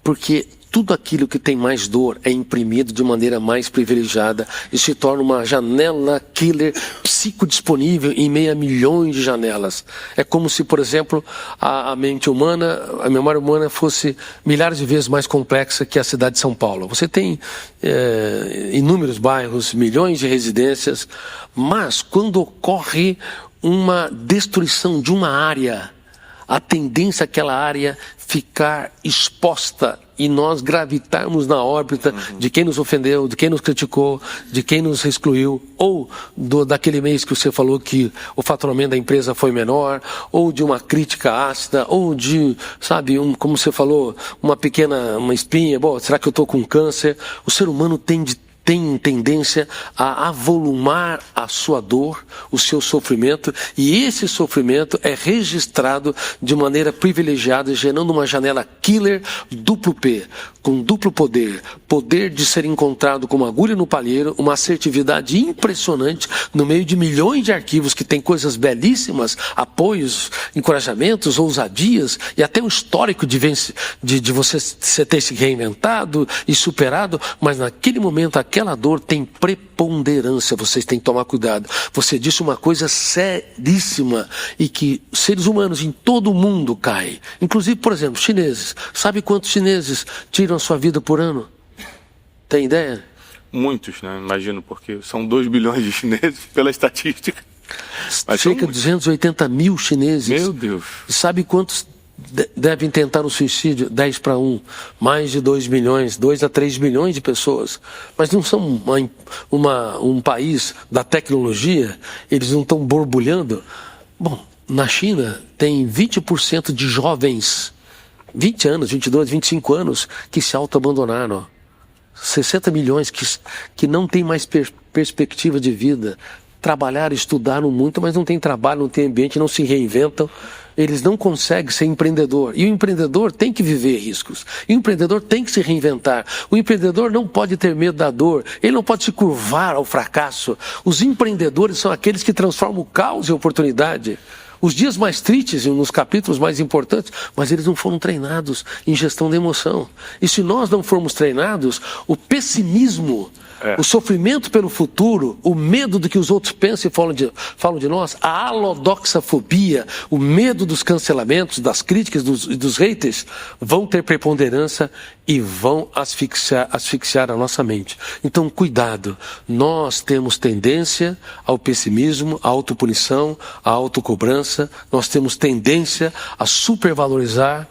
Porque tudo aquilo que tem mais dor é imprimido de maneira mais privilegiada e se torna uma janela killer psicodisponível em meio a milhões de janelas. É como se, por exemplo, a mente humana, a memória humana fosse milhares de vezes mais complexa que a cidade de São Paulo. Você tem inúmeros bairros, milhões de residências, mas quando ocorre uma destruição de uma área, a tendência é aquela área ficar exposta e nós gravitarmos na órbita de quem nos ofendeu, de quem nos criticou, de quem nos excluiu, ou daquele mês que você falou que o faturamento da empresa foi menor, ou de uma crítica ácida, ou de, sabe, como você falou, uma espinha, bom, será que eu estou com câncer? O ser humano tem tendência a avolumar a sua dor, o seu sofrimento, e esse sofrimento é registrado de maneira privilegiada, gerando uma janela killer duplo P, com duplo poder, poder de ser encontrado como agulha no palheiro, uma assertividade impressionante no meio de milhões de arquivos que tem coisas belíssimas, apoios, encorajamentos, ousadias, e até um histórico de você ter se reinventado e superado, mas naquele momento aquela dor tem preponderância, vocês têm que tomar cuidado. Você disse uma coisa seríssima e que seres humanos em todo o mundo caem. Inclusive, por exemplo, chineses. Sabe quantos chineses tiram a sua vida por ano? Tem ideia? Muitos, né? Imagino, porque são 2 bilhões de chineses pela estatística. Mas cerca de 280 mil chineses. Meu Deus. E sabe quantos devem tentar o suicídio? 10 para 1. Mais de 2 milhões, 2 a 3 milhões de pessoas. Mas não são um país da tecnologia, eles não estão borbulhando. Bom, na China tem 20% de jovens, 20 anos, 22, 25 anos, que se auto-abandonaram. 60 milhões que não têm mais perspectiva de vida. Trabalharam, estudaram muito, mas não tem trabalho, não tem ambiente, não se reinventam. Eles não conseguem ser empreendedor. E o empreendedor tem que viver riscos. E o empreendedor tem que se reinventar. O empreendedor não pode ter medo da dor. Ele não pode se curvar ao fracasso. Os empreendedores são aqueles que transformam o caos em oportunidade. Os dias mais tristes, nos capítulos mais importantes, mas eles não foram treinados em gestão da emoção. E se nós não formos treinados, o pessimismo, o sofrimento pelo futuro, o medo do que os outros pensam e falam de nós, a alodoxafobia, o medo dos cancelamentos, das críticas, dos haters, vão ter preponderância e vão asfixiar a nossa mente. Então, cuidado. Nós temos tendência ao pessimismo, à autopunição, à autocobrança. Nós temos tendência a supervalorizar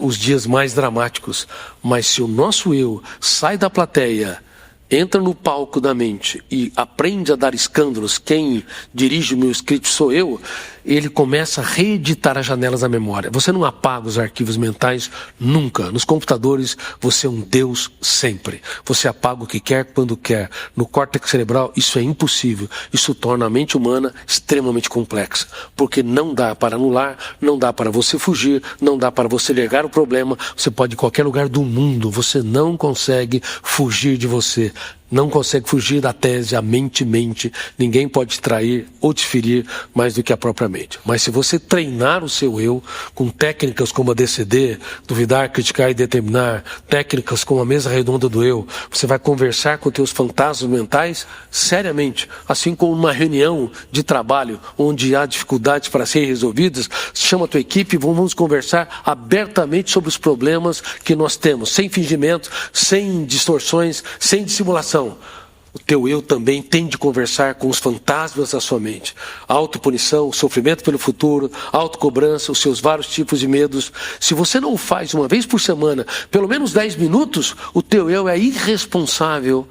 os dias mais dramáticos. Mas se o nosso eu sai da plateia, entra no palco da mente e aprende a dar escândalos, quem dirige o meu script sou eu, ele começa a reeditar as janelas da memória. Você não apaga os arquivos mentais nunca. Nos computadores, você é um Deus sempre. Você apaga o que quer, quando quer. No córtex cerebral, isso é impossível. Isso torna a mente humana extremamente complexa. Porque não dá para anular, não dá para você fugir, não dá para você negar o problema. Você pode ir em qualquer lugar do mundo, você não consegue fugir de você. Não consegue fugir da tese, a mente mente. Ninguém pode te trair ou te ferir mais do que a própria mente. Mas se você treinar o seu eu com técnicas como a DCD, duvidar, criticar e determinar, técnicas como a mesa redonda do eu, você vai conversar com teus fantasmas mentais seriamente. Assim como uma reunião de trabalho onde há dificuldades para serem resolvidas, chama a tua equipe e vamos conversar abertamente sobre os problemas que nós temos, sem fingimento, sem distorções, sem dissimulação. O teu eu também tem de conversar com os fantasmas da sua mente. A autopunição, o sofrimento pelo futuro, a autocobrança, os seus vários tipos de medos. Se você não faz uma vez por semana, pelo menos 10 minutos, o teu eu é irresponsável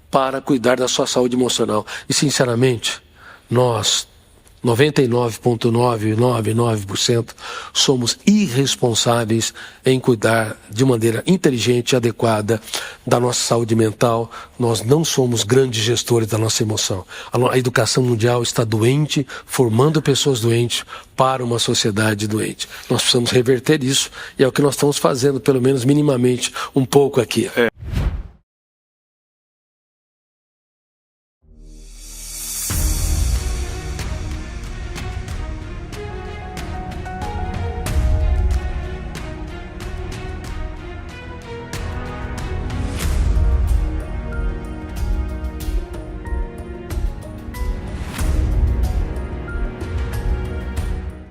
para cuidar da sua saúde emocional. E sinceramente, nós, 99,999%, somos irresponsáveis em cuidar de maneira inteligente e adequada da nossa saúde mental. Nós não somos grandes gestores da nossa emoção. A educação mundial está doente, formando pessoas doentes para uma sociedade doente. Nós precisamos reverter isso e é o que nós estamos fazendo, pelo menos minimamente, um pouco aqui.